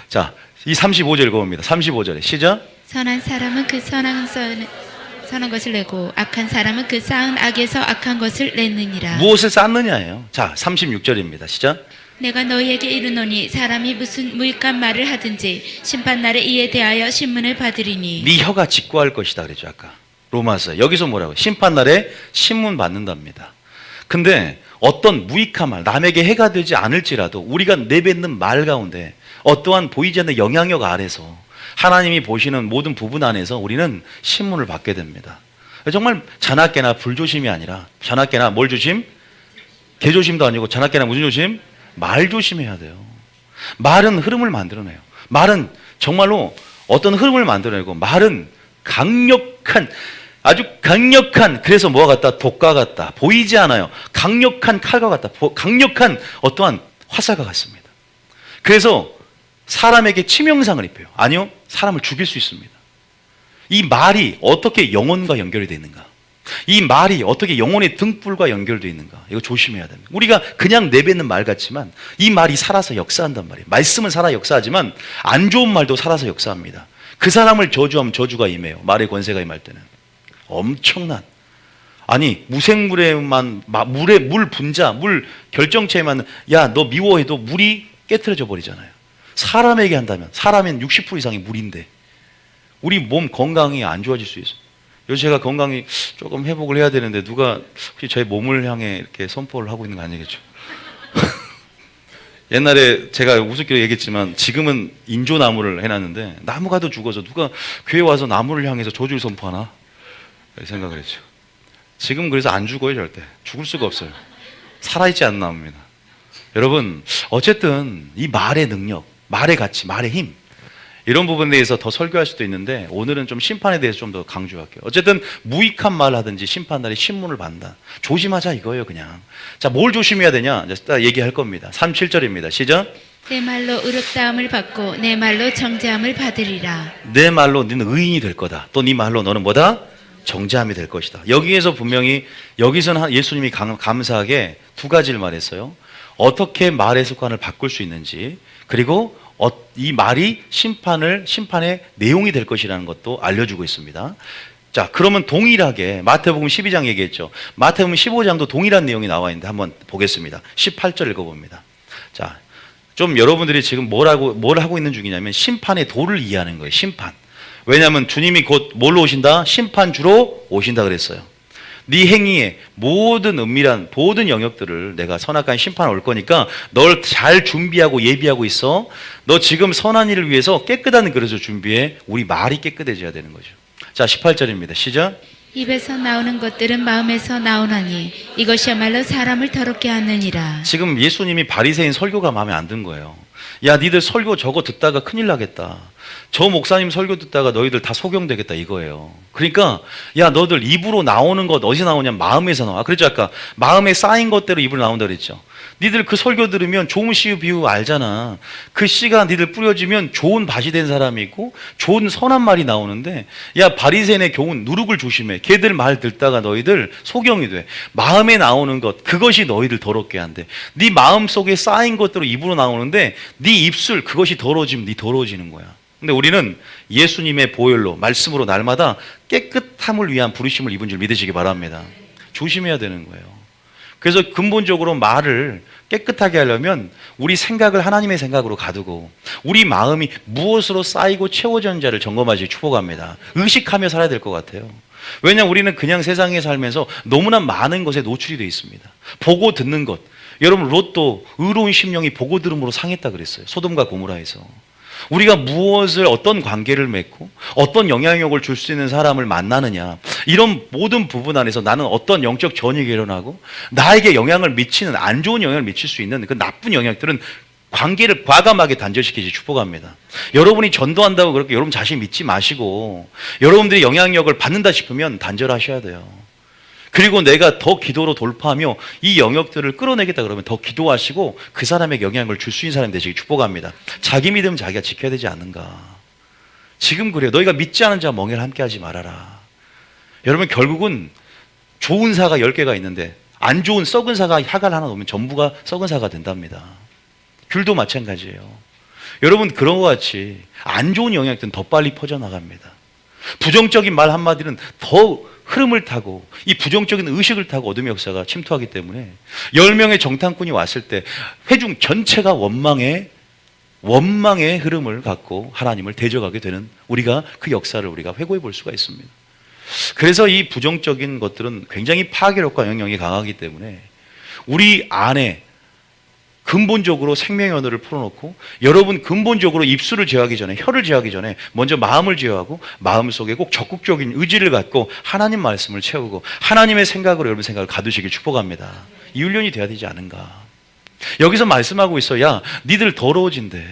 자, 이 35절 읽어봅니다. 35절에 시작. 선한 사람은 그 선한 것을 내고 악한 사람은 그 쌓은 악에서 악한 것을 내느니라. 무엇을 쌓느냐예요. 자, 36절입니다. 시작. 내가 너희에게 이르노니 사람이 무슨 무익한 말을 하든지 심판날에 이에 대하여 신문을 받으리니. 네 혀가 직고할 것이다 그랬죠 아까. 로마서 여기서 뭐라고? 심판날에 신문 받는답니다. 근데 어떤 무익한 말, 남에게 해가 되지 않을지라도 우리가 내뱉는 말 가운데 어떠한 보이지 않는 영향력 아래서 하나님이 보시는 모든 부분 안에서 우리는 신문을 받게 됩니다. 정말 자나깨나 불조심이 아니라 자나깨나 뭘 조심? 개조심도 아니고 자나깨나 무슨 조심? 말 조심해야 돼요. 말은 흐름을 만들어내요. 말은 정말로 어떤 흐름을 만들어내고 말은 강력한 아주 강력한 그래서 뭐와 같다? 독과 같다. 보이지 않아요. 강력한 칼과 같다. 강력한 어떠한 화살과 같습니다. 그래서 사람에게 치명상을 입혀요. 아니요. 사람을 죽일 수 있습니다. 이 말이 어떻게 영혼과 연결이 되어 있는가? 이 말이 어떻게 영혼의 등불과 연결되어 있는가? 이거 조심해야 됩니다. 우리가 그냥 내뱉는 말 같지만 이 말이 살아서 역사한단 말이에요. 말씀은 살아 역사하지만 안 좋은 말도 살아서 역사합니다. 그 사람을 저주하면 저주가 임해요. 말의 권세가 임할 때는. 엄청난. 아니 무생물에만 물에 물 분자, 물 결정체에만 야 너 미워해도 물이 깨트려져 버리잖아요. 사람에게 한다면 사람은 60% 이상이 물인데 우리 몸 건강이 안 좋아질 수 있어요. 요새 제가 건강이 조금 회복을 해야 되는데 누가 혹시 제 몸을 향해 이렇게 선포를 하고 있는 거 아니겠죠? 옛날에 제가 우습게 얘기했지만 지금은 인조나무를 해놨는데 나무가 더 죽어서 누가 교회 와서 나무를 향해서 저주를 선포하나? 생각을 했죠. 지금 그래서 안 죽어요 절대. 죽을 수가 없어요. 살아있지 않는 나무입니다. 여러분 어쨌든 이 말의 능력, 말의 가치, 말의 힘 이런 부분에 대해서 더 설교할 수도 있는데 오늘은 좀 심판에 대해서 좀 더 강조할게요. 어쨌든 무익한 말 하든지 심판날에 신문을 받는다. 조심하자 이거예요 그냥. 자, 뭘 조심해야 되냐? 이제 딱 얘기할 겁니다. 37절입니다. 시작. 내 말로 의롭다함을 받고 내 말로 정죄함을 받으리라. 내 말로 너는 의인이 될 거다. 또 네 말로 너는 뭐다? 정죄함이 될 것이다. 여기에서 분명히 여기서는 예수님이 감사하게 두 가지를 말했어요. 어떻게 말의 습관을 바꿀 수 있는지 그리고 이 말이 심판의 내용이 될 것이라는 것도 알려주고 있습니다. 자, 그러면 동일하게 마태복음 12장 얘기했죠. 마태복음 15장도 동일한 내용이 나와 있는데 한번 보겠습니다. 18절 읽어봅니다. 자, 좀 여러분들이 지금 뭘 하고 있는 중이냐면 심판의 도를 이해하는 거예요. 심판. 왜냐하면 주님이 곧 뭘로 오신다? 심판주로 오신다 그랬어요. 네 행위의 모든 은밀한 모든 영역들을 내가 선악한 심판 올 거니까 널 잘 준비하고 예비하고 있어. 너 지금 선한 일을 위해서 깨끗한 그릇을 준비해. 우리 말이 깨끗해져야 되는 거죠. 자, 18절입니다. 시작. 입에서 나오는 것들은 마음에서 나오나니 이것이야말로 사람을 더럽게 하느니라. 지금 예수님이 바리새인 설교가 마음에 안 든 거예요. 야, 니들 설교 저거 듣다가 큰일 나겠다. 저 목사님 설교 듣다가 너희들 다 소경되겠다 이거예요. 그러니까 야, 너들 입으로 나오는 것 어디서 나오냐? 마음에서 나와. 그랬죠 아까. 마음에 쌓인 것대로 입으로 나온다 그랬죠. 니들 그 설교 들으면 좋은 씨 비유 알잖아. 그 씨가 니들 뿌려지면 좋은 밭이 된 사람이 있고 좋은 선한 말이 나오는데 야, 바리새인의 교훈 누룩을 조심해. 걔들 말 듣다가 너희들 소경이 돼. 마음에 나오는 것 그것이 너희들 더럽게 한대. 네 마음 속에 쌓인 것대로 입으로 나오는데 네 입술 그것이 더러워지면 네 더러워지는 거야. 근데 우리는 예수님의 보혈로 말씀으로 날마다 깨끗함을 위한 부르심을 입은 줄 믿으시기 바랍니다. 조심해야 되는 거예요. 그래서 근본적으로 말을 깨끗하게 하려면 우리 생각을 하나님의 생각으로 가두고 우리 마음이 무엇으로 쌓이고 채워졌는지를 점검하시기 축복합니다. 의식하며 살아야 될 것 같아요. 왜냐하면 우리는 그냥 세상에 살면서 너무나 많은 것에 노출이 되어 있습니다. 보고 듣는 것. 여러분 롯도 의로운 심령이 보고 들음으로 상했다 그랬어요. 소돔과 고모라에서. 우리가 무엇을 어떤 관계를 맺고 어떤 영향력을 줄 수 있는 사람을 만나느냐 이런 모든 부분 안에서 나는 어떤 영적 전이가 일어나고 나에게 영향을 미치는 안 좋은 영향을 미칠 수 있는 그 나쁜 영향들은 관계를 과감하게 단절시키지 축복합니다. 여러분이 전도한다고 그렇게 여러분 자신 믿지 마시고 여러분들이 영향력을 받는다 싶으면 단절하셔야 돼요. 그리고 내가 더 기도로 돌파하며 이 영역들을 끌어내겠다 그러면 더 기도하시고 그 사람에게 영향을 줄 수 있는 사람이 되시기 축복합니다. 자기 믿음 자기가 지켜야 되지 않는가. 지금 그래요. 너희가 믿지 않은 자와 멍에를 함께 하지 말아라. 여러분 결국은 좋은 사가 10개가 있는데 안 좋은 썩은 사과 하갈 하나 놓으면 전부가 썩은 사과 된답니다. 귤도 마찬가지예요. 여러분 그런 것 같이 안 좋은 영향들은 더 빨리 퍼져나갑니다. 부정적인 말 한마디는 더 흐름을 타고 이 부정적인 의식을 타고 어둠의 역사가 침투하기 때문에 10명의 정탐꾼이 왔을 때 회중 전체가 원망의 흐름을 갖고 하나님을 대적하게 되는 우리가 그 역사를 우리가 회고해 볼 수가 있습니다. 그래서 이 부정적인 것들은 굉장히 파괴력과 영향력이 강하기 때문에 우리 안에 근본적으로 생명의 언어를 풀어놓고 여러분 근본적으로 입술을 제어하기 전에 혀를 제어하기 전에 먼저 마음을 제어하고 마음속에 꼭 적극적인 의지를 갖고 하나님 말씀을 채우고 하나님의 생각으로 여러분 생각을 가두시길 축복합니다. 이 훈련이 돼야 되지 않은가. 여기서 말씀하고 있어. 야 니들 더러워진대.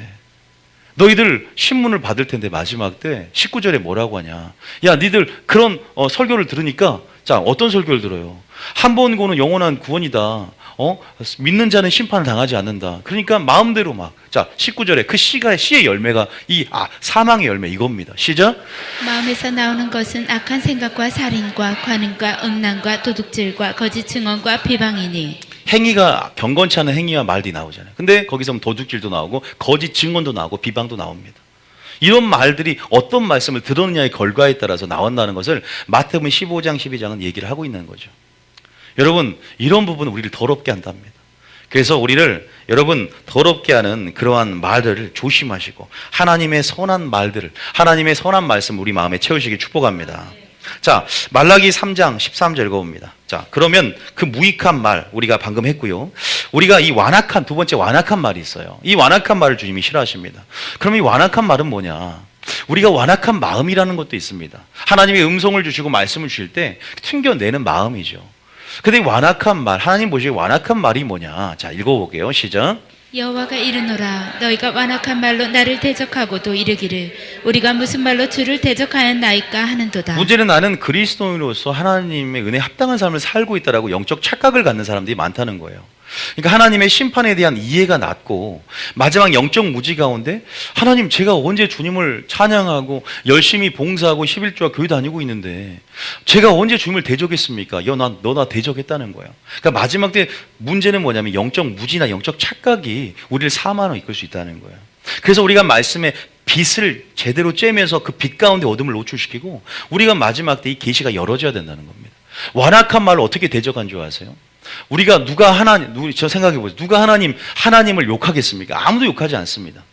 너희들 신문을 받을 텐데 마지막 때 19절에 뭐라고 하냐. 야 니들 그런 설교를 들으니까 자 어떤 설교를 들어요. 한 번 고는 영원한 구원이다. 믿는 자는 심판을 당하지 않는다. 그러니까 마음대로 막. 자, 19절에 그 씨의 열매가 사망의 열매 이겁니다. 시작. 마음에서 나오는 것은 악한 생각과 살인과 관음과 음란과 도둑질과 거짓 증언과 비방이니. 행위가 경건치 않은 행위와 말들이 나오잖아요. 근데 거기서 도둑질도 나오고 거짓 증언도 나오고 비방도 나옵니다. 이런 말들이 어떤 말씀을 들었느냐의 결과에 따라서 나온다는 것을 마태복음 15장 12장은 얘기를 하고 있는 거죠. 여러분 이런 부분은 우리를 더럽게 한답니다. 그래서 우리를 여러분 더럽게 하는 그러한 말들을 조심하시고 하나님의 선한 말들을 하나님의 선한 말씀 우리 마음에 채우시길 축복합니다. 자 말라기 3장 13절 읽어봅니다. 자 그러면 그 무익한 말 우리가 방금 했고요. 우리가 이 완악한 두 번째 완악한 말이 있어요. 이 완악한 말을 주님이 싫어하십니다. 그럼 이 완악한 말은 뭐냐? 우리가 완악한 마음이라는 것도 있습니다. 하나님이 음성을 주시고 말씀을 주실 때 튕겨내는 마음이죠. 근데 완악한 말, 하나님 보시기에 완악한 말이 뭐냐? 자, 읽어볼게요. 시작. 여호와가 이르노라 너희가 완악한 말로 나를 대적하고도 이르기를 우리가 무슨 말로 주를 대적하였나이까 하는도다. 문제는 나는 그리스도인으로서 하나님의 은혜에 합당한 삶을 살고 있다라고 영적 착각을 갖는 사람들이 많다는 거예요. 그러니까 하나님의 심판에 대한 이해가 낮고 마지막 영적 무지 가운데 하나님 제가 언제 주님을 찬양하고 열심히 봉사하고 11조와 교회 다니고 있는데 제가 언제 주님을 대적했습니까? 너 나 대적했다는 거예요. 그러니까 마지막 때 문제는 뭐냐면 영적 무지나 영적 착각이 우리를 사망으로 이끌 수 있다는 거예요. 그래서 우리가 말씀에 빛을 제대로 쬐면서 그 빛 가운데 어둠을 노출시키고 우리가 마지막 때 이 계시가 열어져야 된다는 겁니다. 완악한 말을 어떻게 대적한 줄 아세요? 우리가 저 생각해 보세요. 누가 하나님을 욕하겠습니까? 아무도 욕하지 않습니다.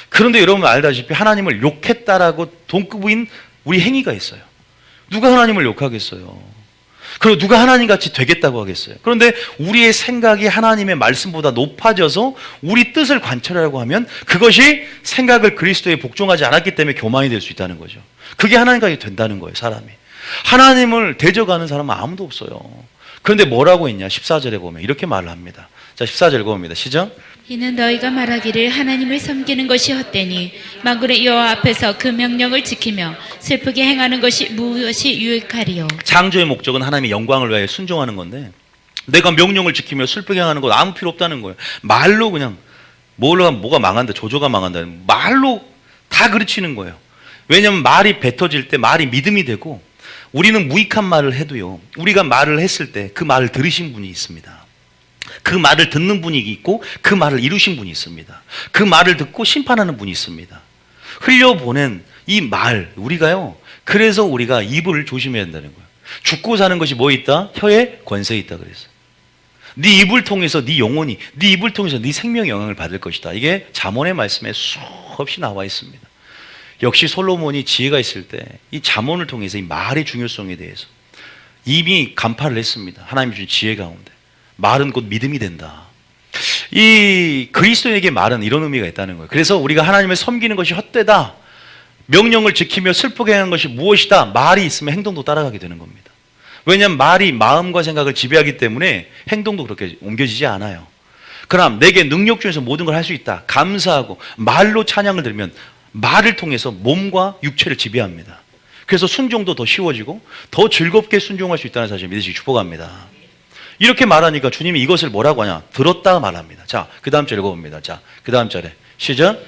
그런데 여러분 알다시피 하나님을 욕했다라고 동급인 우리 행위가 있어요. 누가 하나님을 욕하겠어요? 그리고 누가 하나님같이 되겠다고 하겠어요? 그런데 우리의 생각이 하나님의 말씀보다 높아져서 우리 뜻을 관철하려고 하면 그것이 생각을 그리스도에 복종하지 않았기 때문에 교만이 될 수 있다는 거죠. 그게 하나님같이 된다는 거예요, 사람이. 하나님을 대적하는 사람은 아무도 없어요. 그런데 뭐라고 했냐? 14절에 보면 이렇게 말을 합니다. 자, 14절 읽어봅니다. 시작. 이는 너희가 말하기를 하나님을 섬기는 것이 헛되니 만군의 여호와 앞에서 그 명령을 지키며 슬프게 행하는 것이 무엇이 유익하리요. 창조의 목적은 하나님의 영광을 위하여 순종하는 건데 내가 명령을 지키며 슬프게 행하는 것 아무 필요 없다는 거예요. 말로 그냥 뭐가 망한다, 조조가 망한다, 말로 다 그르치는 거예요. 왜냐하면 말이 뱉어질 때 말이 믿음이 되고 우리는 무익한 말을 해도요, 우리가 말을 했을 때 그 말을 들으신 분이 있습니다. 그 말을 듣는 분이 있고 그 말을 이루신 분이 있습니다. 그 말을 듣고 심판하는 분이 있습니다. 흘려보낸 이 말, 우리가요, 그래서 우리가 입을 조심해야 된다는 거예요. 죽고 사는 것이 뭐 있다? 혀에 권세 있다 그랬어요. 네 입을 통해서 네 영혼이, 네 입을 통해서 네 생명의 영향을 받을 것이다. 이게 잠언의 말씀에 수없이 나와 있습니다. 역시 솔로몬이 지혜가 있을 때 이 잠언을 통해서 이 말의 중요성에 대해서 이미 간파를 했습니다. 하나님이 주신 지혜 가운데 말은 곧 믿음이 된다. 이 그리스도에게 말은 이런 의미가 있다는 거예요. 그래서 우리가 하나님을 섬기는 것이 헛되다, 명령을 지키며 슬프게 하는 것이 무엇이다, 말이 있으면 행동도 따라가게 되는 겁니다. 왜냐하면 말이 마음과 생각을 지배하기 때문에 행동도 그렇게 옮겨지지 않아요. 그럼 내게 능력 중에서 모든 걸 할 수 있다, 감사하고 말로 찬양을 들으면 말을 통해서 몸과 육체를 지배합니다. 그래서 순종도 더 쉬워지고 더 즐겁게 순종할 수 있다는 사실을 믿으시기 축복합니다. 이렇게 말하니까 주님이 이것을 뭐라고 하냐? 들었다 말합니다. 자, 그 다음 절 읽어봅니다. 자, 그 다음 절에 시작.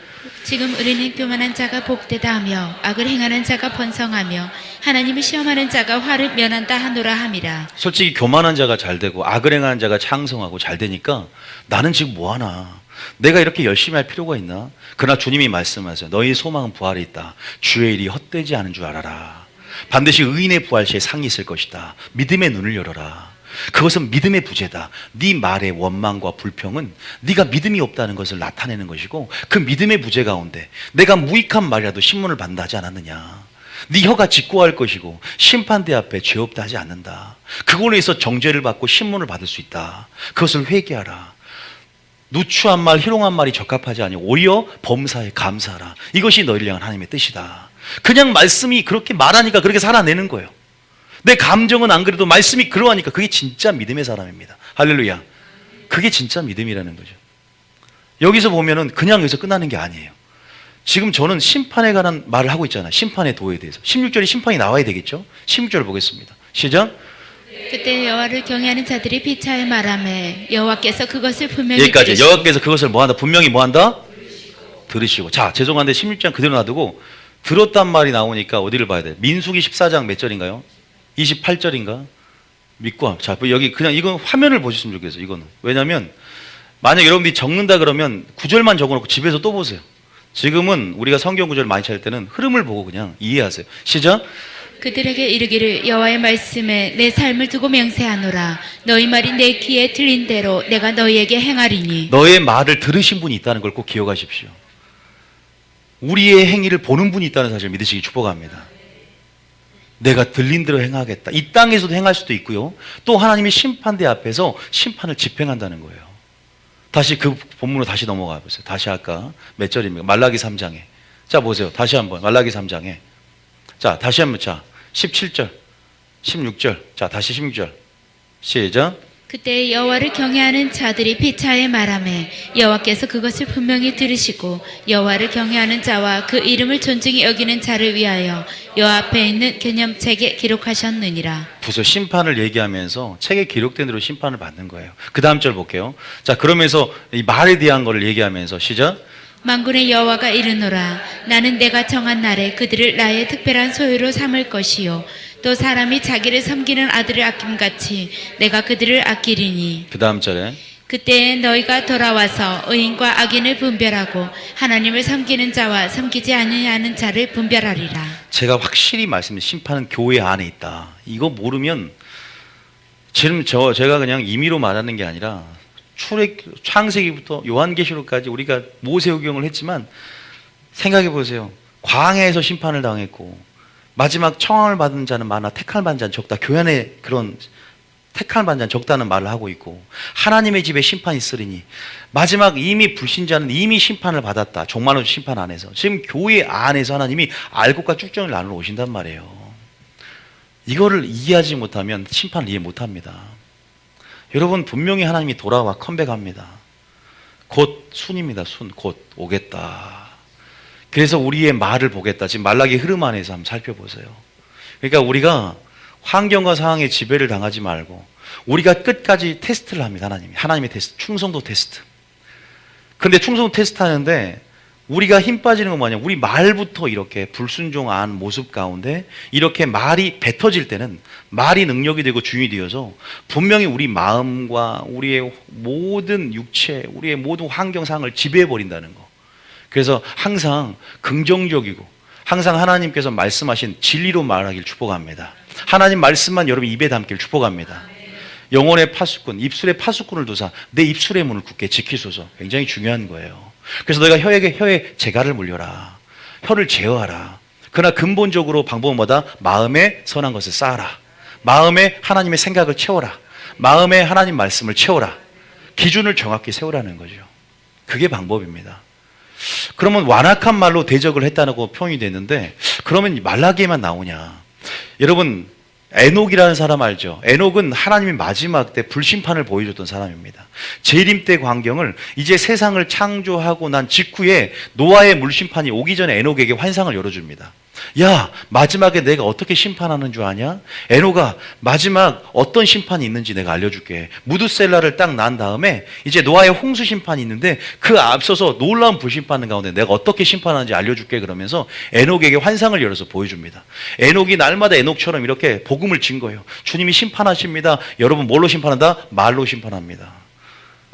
지금 우리는 교만한 자가 복되다 하며 악을 행하는 자가 번성하며 하나님을 시험하는 자가 화를 면한다 하노라 함이라. 솔직히 교만한 자가 잘 되고 악을 행하는 자가 창성하고 잘 되니까 나는 지금 뭐하나, 내가 이렇게 열심히 할 필요가 있나? 그러나 주님이 말씀하세요. 너희 소망은 부활에 있다. 주의 일이 헛되지 않은 줄 알아라. 반드시 의인의 부활 시에 상이 있을 것이다. 믿음의 눈을 열어라. 그것은 믿음의 부재다. 네 말의 원망과 불평은 네가 믿음이 없다는 것을 나타내는 것이고, 그 믿음의 부재 가운데 내가 무익한 말이라도 신문을 받는다 하지 않았느냐. 네 혀가 직고할 것이고 심판대 앞에 죄 없다 하지 않는다. 그걸로 해서 정죄를 받고 신문을 받을 수 있다. 그것을 회개하라. 누추한 말, 희롱한 말이 적합하지 아니오 오히려 범사에 감사하라. 이것이 너희를 향한 하나님의 뜻이다. 그냥 말씀이 그렇게 말하니까 그렇게 살아내는 거예요. 내 감정은 안 그래도 말씀이 그러하니까 그게 진짜 믿음의 사람입니다. 할렐루야. 그게 진짜 믿음이라는 거죠. 여기서 보면은 그냥 여기서 끝나는 게 아니에요. 지금 저는 심판에 관한 말을 하고 있잖아요. 심판의 도에 대해서. 16절에 심판이 나와야 되겠죠? 16절 보겠습니다. 시작. 그때 여호와를 경외하는 자들이 비차에 말하매 여호와께서 그것을 분명히 여기까지. 들으시고 여호와께서 그것을 뭐한다? 분명히 뭐한다? 들으시고. 자, 죄송한데 16장 그대로 놔두고 들었단 말이 나오니까 어디를 봐야 돼? 민수기 14장 몇 절인가요? 28절인가? 믿고. 자, 여기 그냥 이건 화면을 보셨으면 좋겠어요. 이거는. 왜냐면 만약 여러분들이 적는다 그러면 구절만 적어놓고 집에서 또 보세요. 지금은 우리가 성경 구절을 많이 찾을 때는 흐름을 보고 그냥 이해하세요. 시작. 그들에게 이르기를 여호와의 말씀에 내 삶을 두고 맹세하노라. 너희 말이 내 귀에 들린 대로 내가 너희에게 행하리니. 너의 말을 들으신 분이 있다는 걸 꼭 기억하십시오. 우리의 행위를 보는 분이 있다는 사실을 믿으시기 축복합니다. 내가 들린 대로 행하겠다. 이 땅에서도 행할 수도 있고요. 또 하나님의 심판대 앞에서 심판을 집행한다는 거예요. 다시 그 본문으로 다시 넘어가 보세요. 다시 아까 몇 절입니까? 말라기 3장에. 자, 보세요. 다시 한번. 말라기 3장에. 자, 다시 한번. 자, 17절, 16절. 자, 다시 16절. 시작. 그때 여호와를 경외하는 자들이 비차에 말하매 여호와께서 그것을 분명히 들으시고 여호와를 경외하는 자와 그 이름을 존중히 여기는 자를 위하여 여호와 앞에 있는 기념책에 기록하셨느니라. 부서 심판을 얘기하면서 책에 기록된 대로 심판을 받는 거예요. 그 다음 절 볼게요. 자, 그러면서 이 말에 대한 걸 얘기하면서 시작. 만군의 여호와가 이르노라. 나는 내가 정한 날에 그들을 나의 특별한 소유로 삼을 것이요 또 사람이 자기를 섬기는 아들을 아낌같이 내가 그들을 아끼리니. 그 다음 절에 그때 너희가 돌아와서 의인과 악인을 분별하고 하나님을 섬기는 자와 섬기지 아니하는 자를 분별하리라. 제가 확실히 말씀드린 심판은 교회 안에 있다. 이거 모르면 지금 제가 그냥 임의로 말하는 게 아니라 창세기부터 요한계시록까지 우리가 모세오경을 했지만 생각해 보세요. 광야에서 심판을 당했고 마지막 청함을 받은 자는 많아 택함을 받은 자는 적다. 교회 안에 그런 택함을 받은 자는 적다는 말을 하고 있고, 하나님의 집에 심판이 있으리니 마지막 이미 불신자는 이미 심판을 받았다. 종말론 심판 안에서. 지금 교회 안에서 하나님이 알곡과 쭉정을 나누러 오신단 말이에요. 이거를 이해하지 못하면 심판을 이해 못합니다. 여러분, 분명히 하나님이 돌아와 컴백합니다. 곧 순입니다. 순. 곧 오겠다. 그래서 우리의 말을 보겠다. 지금 말라기 흐름 안에서 한번 살펴보세요. 그러니까 우리가 환경과 상황에 지배를 당하지 말고 우리가 끝까지 테스트를 합니다. 하나님의 테스트, 충성도 테스트. 그런데 충성도 테스트 하는데 우리가 힘 빠지는 건 뭐냐? 우리 말부터 이렇게 불순종한 모습 가운데 이렇게 말이 뱉어질 때는 말이 능력이 되고 주인이 되어서 분명히 우리 마음과 우리의 모든 육체, 우리의 모든 환경 상황을 지배해버린다는 거. 그래서 항상 긍정적이고 항상 하나님께서 말씀하신 진리로 말하길 축복합니다. 하나님 말씀만 여러분 입에 담길 축복합니다. 영혼의 파수꾼, 입술의 파수꾼을 두사 내 입술의 문을 굳게 지키소서. 굉장히 중요한 거예요. 그래서 너희가 혀에 재갈을 물려라. 혀를 제어하라. 그러나 근본적으로 방법은 뭐다? 마음에 선한 것을 쌓아라. 마음에 하나님의 생각을 채워라. 마음에 하나님 말씀을 채워라. 기준을 정확히 세우라는 거죠. 그게 방법입니다. 그러면 완악한 말로 대적을 했다고 표현이 됐는데 그러면 말라기에만 나오냐? 여러분, 에녹이라는 사람 알죠? 에녹은 하나님의 마지막 때 불심판을 보여줬던 사람입니다. 재림 때 광경을 이제 세상을 창조하고 난 직후에 노아의 물심판이 오기 전에 에녹에게 환상을 열어줍니다. 야, 마지막에 내가 어떻게 심판하는 줄 아냐? 에노가 마지막 어떤 심판이 있는지 내가 알려줄게. 무드셀라를 딱 난 다음에 이제 노아의 홍수 심판이 있는데 그 앞서서 놀라운 불심판 가운데 내가 어떻게 심판하는지 알려줄게. 그러면서 에녹에게 환상을 열어서 보여줍니다. 에녹이 날마다 에녹처럼 이렇게 복음을 진 거예요. 주님이 심판하십니다. 여러분 뭘로 심판한다? 말로 심판합니다.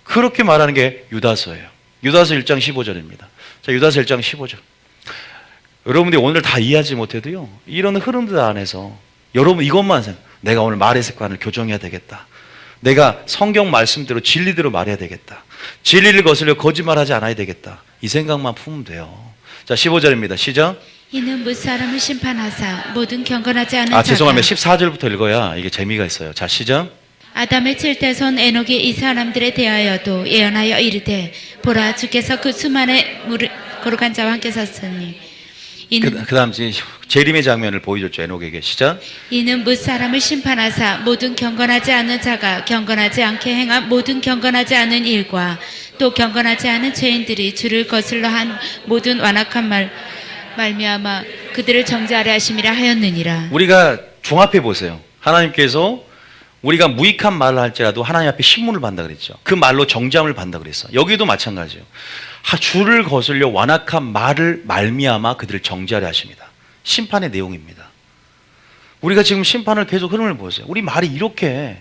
그렇게 말하는 게 유다서예요. 유다서 1장 15절입니다. 자, 유다서 1장 15절. 여러분들이 오늘 다 이해하지 못해도요, 이런 흐름들 안에서 여러분 이것만 생각, 내가 오늘 말의 습관을 교정해야 되겠다. 내가 성경 말씀대로 진리대로 말해야 되겠다. 진리를 거슬려 거짓말하지 않아야 되겠다. 이 생각만 품으면 돼요. 자, 15절입니다. 시작. 이는 무사람을 심판하사 모든 경건하지 않은 죄송합니다. 자가 14절부터 읽어야 이게 재미가 있어요. 자, 시작. 아담의 7대손 에녹이 이 사람들에 대하여도 예언하여 이르되 보라 주께서 그 수많은 거룩한 자와 함께 섰으니 이는 그 다음 재림의 장면을 보여줬죠. 에녹에게. 시작. 이는 무사람을 심판하사 모든 경건하지 않은 자가 경건하지 않게 행한 모든 경건하지 않은 일과 또 경건하지 않은 죄인들이 주를 거슬러 한 모든 완악한 말미암아 그들을 정죄하려 하심이라 하였느니라. 우리가 종합해 보세요. 하나님께서 우리가 무익한 말을 할지라도 하나님 앞에 신문을 받는다 그랬죠. 그 말로 정죄함을 받는다 그랬어. 여기도 마찬가지예요. 주를 거슬려 완악한 말을 말미암아 그들을 정죄하려 하십니다. 심판의 내용입니다. 우리가 지금 심판을 계속 흐름을 보세요. 우리 말이 이렇게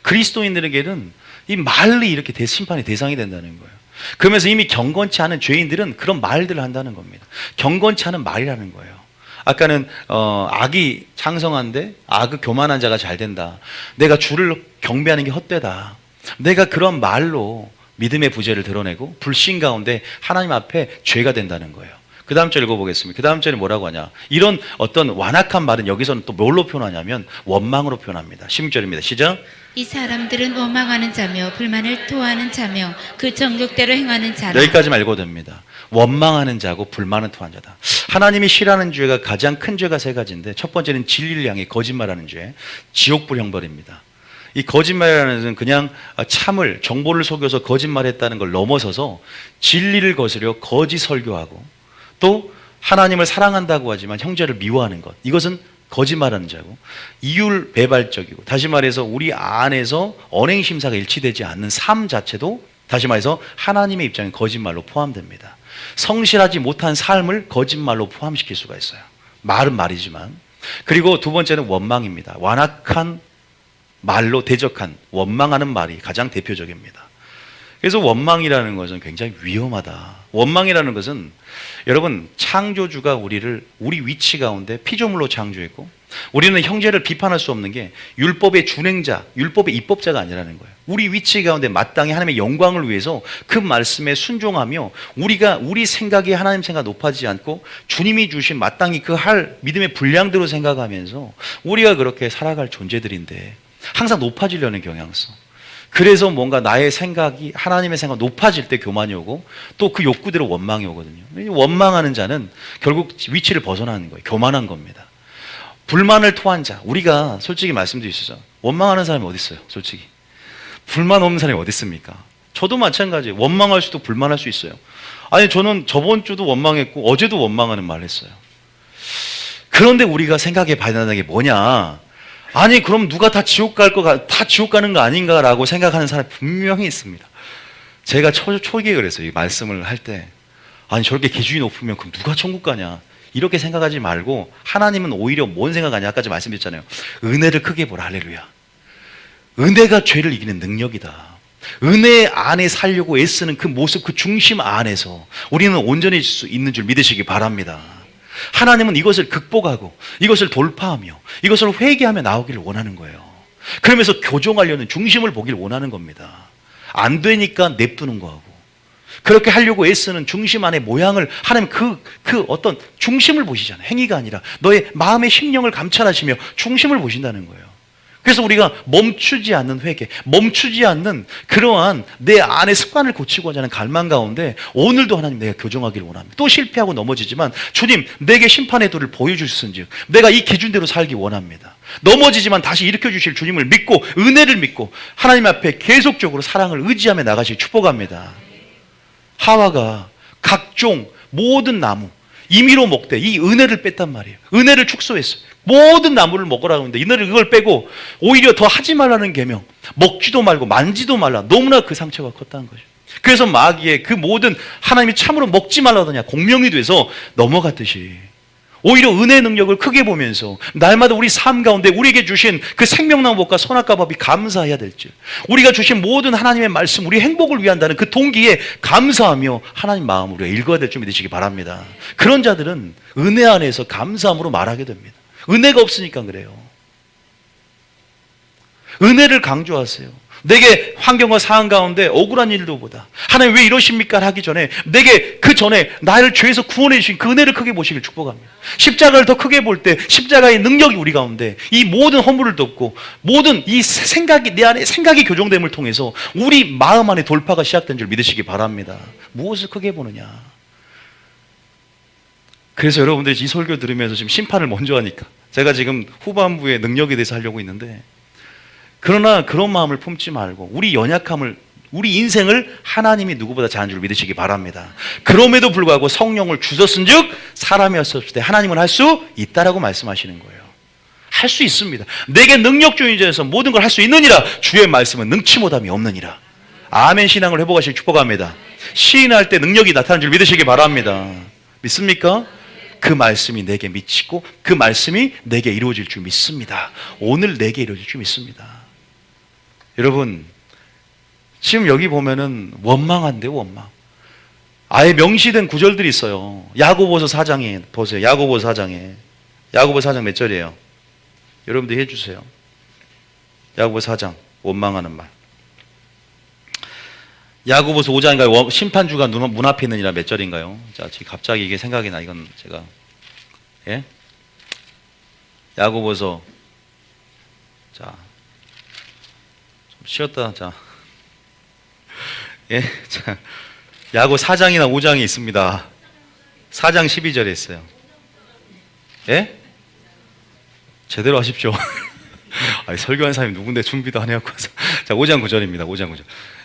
그리스도인들에게는 이 말이 이렇게 심판의 대상이 된다는 거예요. 그러면서 이미 경건치 않은 죄인들은 그런 말들을 한다는 겁니다. 경건치 않은 말이라는 거예요. 아까는 악이 창성한데 악의 교만한 자가 잘 된다. 내가 주를 경배하는 게 헛되다. 내가 그런 말로 믿음의 부재를 드러내고 불신 가운데 하나님 앞에 죄가 된다는 거예요. 그 다음 절 읽어보겠습니다. 그 다음 절에 뭐라고 하냐. 이런 어떤 완악한 말은 여기서는 또 뭘로 표현하냐면 원망으로 표현합니다. 16절입니다. 시작. 이 사람들은 원망하는 자며 불만을 토하는 자며 그 정욕대로 행하는 자라. 여기까지만 읽어도 됩니다. 원망하는 자고 불만을 토하는 자다. 하나님이 싫어하는 죄가 가장 큰 죄가 세 가지인데 첫 번째는 진리를 향해 거짓말하는 죄, 지옥불 형벌입니다. 이 거짓말이라는 것은 그냥 참을, 정보를 속여서 거짓말했다는 걸 넘어서서 진리를 거스려 거짓 설교하고 또 하나님을 사랑한다고 하지만 형제를 미워하는 것. 이것은 거짓말하는 자고 이율 배발적이고 다시 말해서 우리 안에서 언행심사가 일치되지 않는 삶 자체도 다시 말해서 하나님의 입장에 거짓말로 포함됩니다. 성실하지 못한 삶을 거짓말로 포함시킬 수가 있어요. 말은 말이지만. 그리고 두 번째는 원망입니다. 완악한 말로 대적한 원망하는 말이 가장 대표적입니다. 그래서 원망이라는 것은 굉장히 위험하다. 원망이라는 것은 여러분 창조주가 우리를 우리 위치 가운데 피조물로 창조했고 우리는 형제를 비판할 수 없는 게 율법의 준행자, 율법의 입법자가 아니라는 거예요. 우리 위치 가운데 마땅히 하나님의 영광을 위해서 그 말씀에 순종하며 우리가 우리 생각이 하나님 생각 높아지지 않고 주님이 주신 마땅히 그 할 믿음의 분량대로 생각하면서 우리가 그렇게 살아갈 존재들인데 항상 높아지려는 경향성. 그래서 뭔가 나의 생각이 하나님의 생각 높아질 때 교만이 오고 또 그 욕구대로 원망이 오거든요. 원망하는 자는 결국 위치를 벗어나는 거예요. 교만한 겁니다. 불만을 토한 자, 우리가 솔직히 말씀드리시죠. 원망하는 사람이 어디 있어요? 솔직히 불만 없는 사람이 어디 있습니까? 저도 마찬가지예요. 원망할 수도 불만할 수 있어요. 아니 저는 저번 주도 원망했고 어제도 원망하는 말을 했어요. 그런데 우리가 생각해 봐야 되는 게 뭐냐? 아니 그럼 누가 다 지옥 다 지옥 가는 거 아닌가라고 생각하는 사람이 분명히 있습니다. 제가 초기에 그랬어요. 이 말씀을 할 때 아니 저렇게 기준이 높으면 그럼 누가 천국 가냐 이렇게 생각하지 말고 하나님은 오히려 뭔 생각하냐. 아까 말씀드렸잖아요. 은혜를 크게 보라. 할렐루야. 은혜가 죄를 이기는 능력이다. 은혜 안에 살려고 애쓰는 그 모습, 그 중심 안에서 우리는 온전해질 수 있는 줄 믿으시기 바랍니다. 하나님은 이것을 극복하고 이것을 돌파하며 이것을 회개하며 나오기를 원하는 거예요. 그러면서 교정하려는 중심을 보길 원하는 겁니다. 안 되니까 냅두는 거하고 그렇게 하려고 애쓰는 중심 안의 모양을 하나님 그 어떤 중심을 보시잖아요. 행위가 아니라 너의 마음의 심령을 감찰하시며 중심을 보신다는 거예요. 그래서 우리가 멈추지 않는 회개, 멈추지 않는 그러한 내 안의 습관을 고치고자 하는 갈망 가운데 오늘도 하나님 내가 교정하기를 원합니다. 또 실패하고 넘어지지만 주님 내게 심판의 도를 보여주셨은지 내가 이 기준대로 살기 원합니다. 넘어지지만 다시 일으켜주실 주님을 믿고 은혜를 믿고 하나님 앞에 계속적으로 사랑을 의지하며 나가시길 축복합니다. 하와가 각종 모든 나무 임의로 먹되 이 은혜를 뺐단 말이에요. 은혜를 축소했어요. 모든 나무를 먹으라고 하는데 이들은 그걸 빼고 오히려 더 하지 말라는 계명, 먹지도 말고 만지도 말라. 너무나 그 상처가 컸다는 거죠. 그래서 마귀의 그 모든 하나님이 참으로 먹지 말라더냐 공명이 돼서 넘어갔듯이 오히려 은혜의 능력을 크게 보면서 날마다 우리 삶 가운데 우리에게 주신 그 생명나무법과 선악과 법이 감사해야 될지, 우리가 주신 모든 하나님의 말씀, 우리 행복을 위한다는 그 동기에 감사하며 하나님 마음으로 읽어야 될 줄 믿으시기 바랍니다. 그런 자들은 은혜 안에서 감사함으로 말하게 됩니다. 은혜가 없으니까 그래요. 은혜를 강조하세요. 내게 환경과 상황 가운데 억울한 일도 보다 하나님 왜 이러십니까? 하기 전에 내게 그 전에 나를 죄에서 구원해 주신 그 은혜를 크게 보시길 축복합니다. 십자가를 더 크게 볼 때 십자가의 능력이 우리 가운데 이 모든 허물을 덮고 모든 이 생각이 내 안에 생각이 교정됨을 통해서 우리 마음 안에 돌파가 시작된 줄 믿으시기 바랍니다. 무엇을 크게 보느냐? 그래서 여러분들이 이 설교 들으면서 지금 심판을 먼저 하니까 제가 지금 후반부의 능력에 대해서 하려고 있는데, 그러나 그런 마음을 품지 말고 우리 연약함을, 우리 인생을 하나님이 누구보다 잘하는 줄 믿으시기 바랍니다. 그럼에도 불구하고 성령을 주셨은즉 사람이었을 때 하나님은 할 수 있다라고 말씀하시는 거예요. 할 수 있습니다. 내게 능력주의 자에서 모든 걸 할 수 있느니라. 주의 말씀은 능치 못함이 없느니라. 아멘. 신앙을 회복하시길 축복합니다. 시인할 때 능력이 나타나는 줄 믿으시기 바랍니다. 믿습니까? 그 말씀이 내게 미치고 그 말씀이 내게 이루어질 줄 믿습니다. 오늘 내게 이루어질 줄 믿습니다. 여러분, 지금 여기 보면은 원망한데요, 원망. 아예 명시된 구절들이 있어요. 야고보서 4장에 보세요. 야고보서 4장에. 야고보서 4장 몇 절이에요? 여러분들 해주세요. 야고보서 4장 원망하는 말. 야고보서 5장인가요? 심판주가 문 앞에 있느니라 몇 절인가요? 자, 지금 갑자기 이게 생각이 나. 이건 제가, 예? 야고보서, 자, 좀 쉬었다. 자, 예, 자, 야고 4장이나 5장이 있습니다. 4장 12절에 있어요. 예? 제대로 하십시오. 아니, 설교한 사람이 누군데 준비도 안 해갖고 와서. 자, 5장 9절입니다. 5장 9절.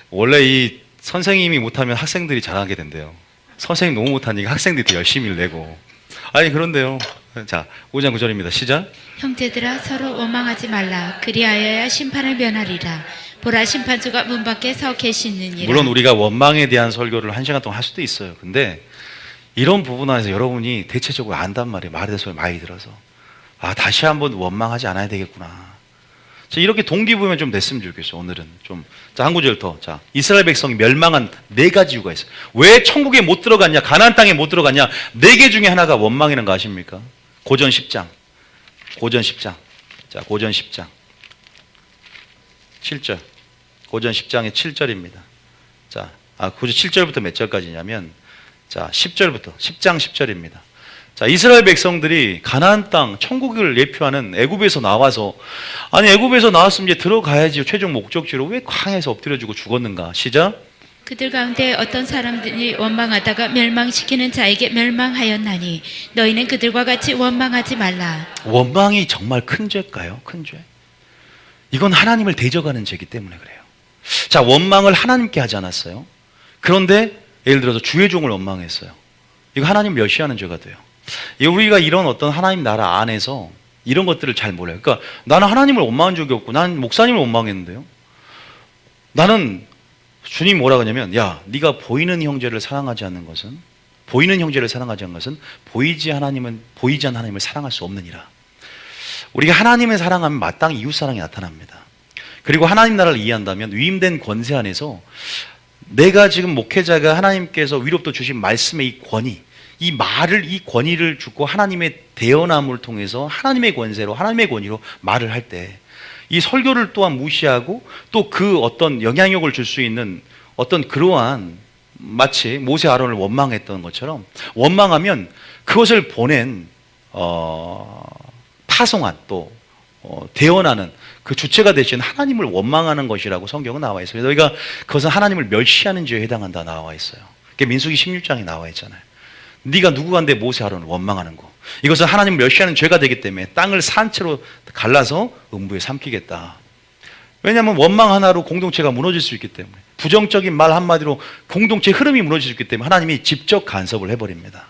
원래 이 선생님이 못하면 학생들이 잘하게 된대요. 선생님 너무 못하니까 학생들이 더 열심히 내고. 아니, 그런데요. 자, 5장 9절입니다. 시작. 형제들아 서로 원망하지 말라. 그리하여야 심판을 면하리라. 보라 심판주가 문 밖에 서 계시느니라. 물론 우리가 원망에 대한 설교를 1시간 동안 할 수도 있어요. 근데 이런 부분 안에서 여러분이 대체적으로 안단 말이에요. 말에 대해서 많이 들어서. 아, 다시 한번 원망하지 않아야 되겠구나. 자, 이렇게 동기부여 좀 됐으면 좋겠어요. 오늘은 좀. 자, 한 구절 더. 자, 이스라엘 백성이 멸망한 4가지 이유가 있어요. 왜 천국에 못 들어갔냐? 가나안 땅에 못 들어갔냐? 4개 중에 하나가 원망이라는 거 아십니까? 고전 10장. 고전 10장. 자, 고전 10장. 7절. 고전 10장의 7절입니다. 자, 고전 7절부터 몇 절까지냐면, 자, 10절부터, 10장 10절입니다. 자, 이스라엘 백성들이 가나안 땅, 천국을 예표하는 애굽에서 나와서, 아니, 애굽에서 나왔으면 이제 들어가야지. 최종 목적지로 왜 광야에서 엎드려지고 죽었는가? 시작. 그들 가운데 어떤 사람들이 원망하다가 멸망시키는 자에게 멸망하였나니 너희는 그들과 같이 원망하지 말라. 원망이 정말 큰 죄일까요? 큰 죄. 이건 하나님을 대적하는 죄이기 때문에 그래요. 자, 원망을 하나님께 하지 않았어요. 그런데 예를 들어서 주의 종을 원망했어요. 이거 하나님 멸시하는 죄가 돼요. 우리가 이런 어떤 하나님 나라 안에서 이런 것들을 잘 몰라요. 그러니까 나는 하나님을 원망한 적이 없고 나는 목사님을 원망했는데요. 나는 주님이 뭐라고 하냐면, 야, 네가 보이는 형제를 사랑하지 않는 것은, 보이는 형제를 사랑하지 않는 것은 보이지 않는 하나님을 사랑할 수 없느니라. 우리가 하나님을 사랑하면 마땅히 이웃사랑이 나타납니다. 그리고 하나님 나라를 이해한다면 위임된 권세 안에서 내가 지금 목회자가 하나님께서 위로부터 주신 말씀의 이 권위, 이 말을, 이 권위를 주고 하나님의 대언함을 통해서 하나님의 권세로, 하나님의 권위로 말을 할 때 이 설교를 또한 무시하고 또 그 어떤 영향력을 줄 수 있는 어떤 그러한, 마치 모세 아론을 원망했던 것처럼 원망하면 그것을 보낸 파송한 또 대언하는 그 주체가 되신 하나님을 원망하는 것이라고 성경은 나와 있어요. 너희가 그것은 하나님을 멸시하는 죄에 해당한다 나와 있어요. 그게 민수기 16장에 나와 있잖아요. 네가 누구간데 모세 아론을 원망하는 거. 이것은 하나님을 멸시하는 죄가 되기 때문에 땅을 산채로 갈라서 음부에 삼키겠다. 왜냐하면 원망 하나로 공동체가 무너질 수 있기 때문에, 부정적인 말 한마디로 공동체 흐름이 무너질 수 있기 때문에 하나님이 직접 간섭을 해버립니다.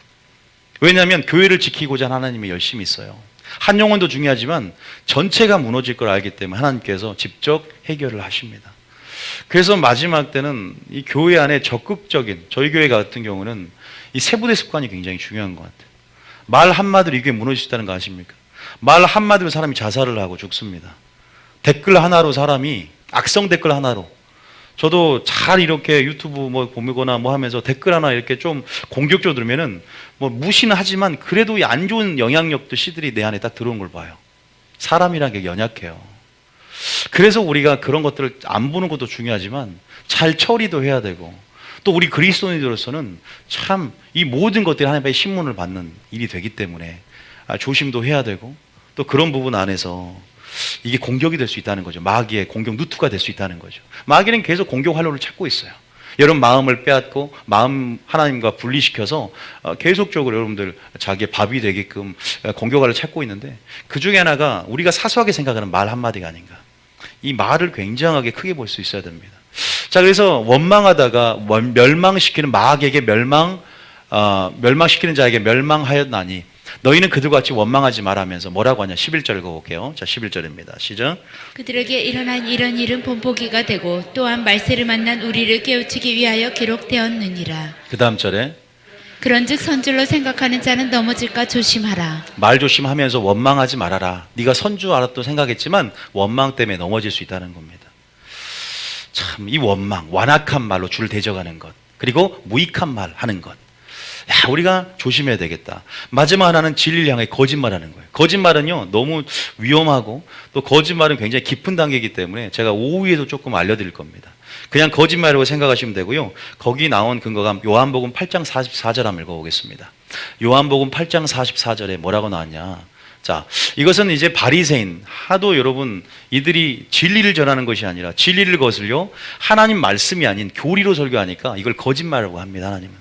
왜냐하면 교회를 지키고자 하나님이 열심히 있어요. 한 영혼도 중요하지만 전체가 무너질 걸 알기 때문에 하나님께서 직접 해결을 하십니다. 그래서 마지막 때는 이 교회 안에 적극적인, 저희 교회 같은 경우는 이 세부대 습관이 굉장히 중요한 것 같아요. 말 한마디로 이게 무너질 수 있다는 거 아십니까? 말 한마디로 사람이 자살을 하고 죽습니다. 댓글 하나로 사람이, 악성 댓글 하나로. 저도 잘 이렇게 유튜브 뭐 보거나 뭐 하면서 댓글 하나 이렇게 좀 공격적으로 들으면은 뭐 무시는 하지만 그래도 이 안 좋은 영향력도 씨들이 내 안에 딱 들어온 걸 봐요. 사람이란 게 연약해요. 그래서 우리가 그런 것들을 안 보는 것도 중요하지만 잘 처리도 해야 되고, 또 우리 그리스도인으로서는 참 이 모든 것들이 하나님의 신문을 받는 일이 되기 때문에 조심도 해야 되고, 또 그런 부분 안에서 이게 공격이 될 수 있다는 거죠. 마귀의 공격 누트가 될 수 있다는 거죠. 마귀는 계속 공격 활로를 찾고 있어요. 여러분 마음을 빼앗고 마음 하나님과 분리시켜서 계속적으로 여러분들 자기의 밥이 되게끔 공격활을 찾고 있는데, 그 중에 하나가 우리가 사소하게 생각하는 말 한마디가 아닌가. 이 말을 굉장하게 크게 볼 수 있어야 됩니다. 자, 그래서 원망하다가 멸망시키는 마귀에게 멸망시키는 자에게 멸망하였나니 너희는 그들과 같이 원망하지 말하면서 뭐라고 하냐. 11절 읽어볼게요. 자, 11절입니다. 시작. 그들에게 일어난 이런 일은 본보기가 되고 또한 말세를 만난 우리를 깨우치기 위하여 기록되었느니라. 그 다음 절에 그런즉 선줄로 생각하는 자는 넘어질까 조심하라. 말 조심하면서 원망하지 말아라. 네가 선주 알았다고 생각했지만 원망 때문에 넘어질 수 있다는 겁니다. 참, 이 원망, 완악한 말로 줄 대적하는 것, 그리고 무익한 말 하는 것, 우리가 조심해야 되겠다. 마지막 하나는 진리를 향해 거짓말하는 거예요. 거짓말은요 너무 위험하고, 또 거짓말은 굉장히 깊은 단계이기 때문에 제가 오후에도 조금 알려드릴 겁니다. 그냥 거짓말이라고 생각하시면 되고요. 거기 나온 근거가 요한복음 8장 44절 한번 읽어보겠습니다. 요한복음 8장 44절에 뭐라고 나왔냐. 자, 이것은 이제 바리새인, 하도 여러분 이들이 진리를 전하는 것이 아니라 진리를 거슬려 하나님 말씀이 아닌 교리로 설교하니까 이걸 거짓말이라고 합니다. 하나님은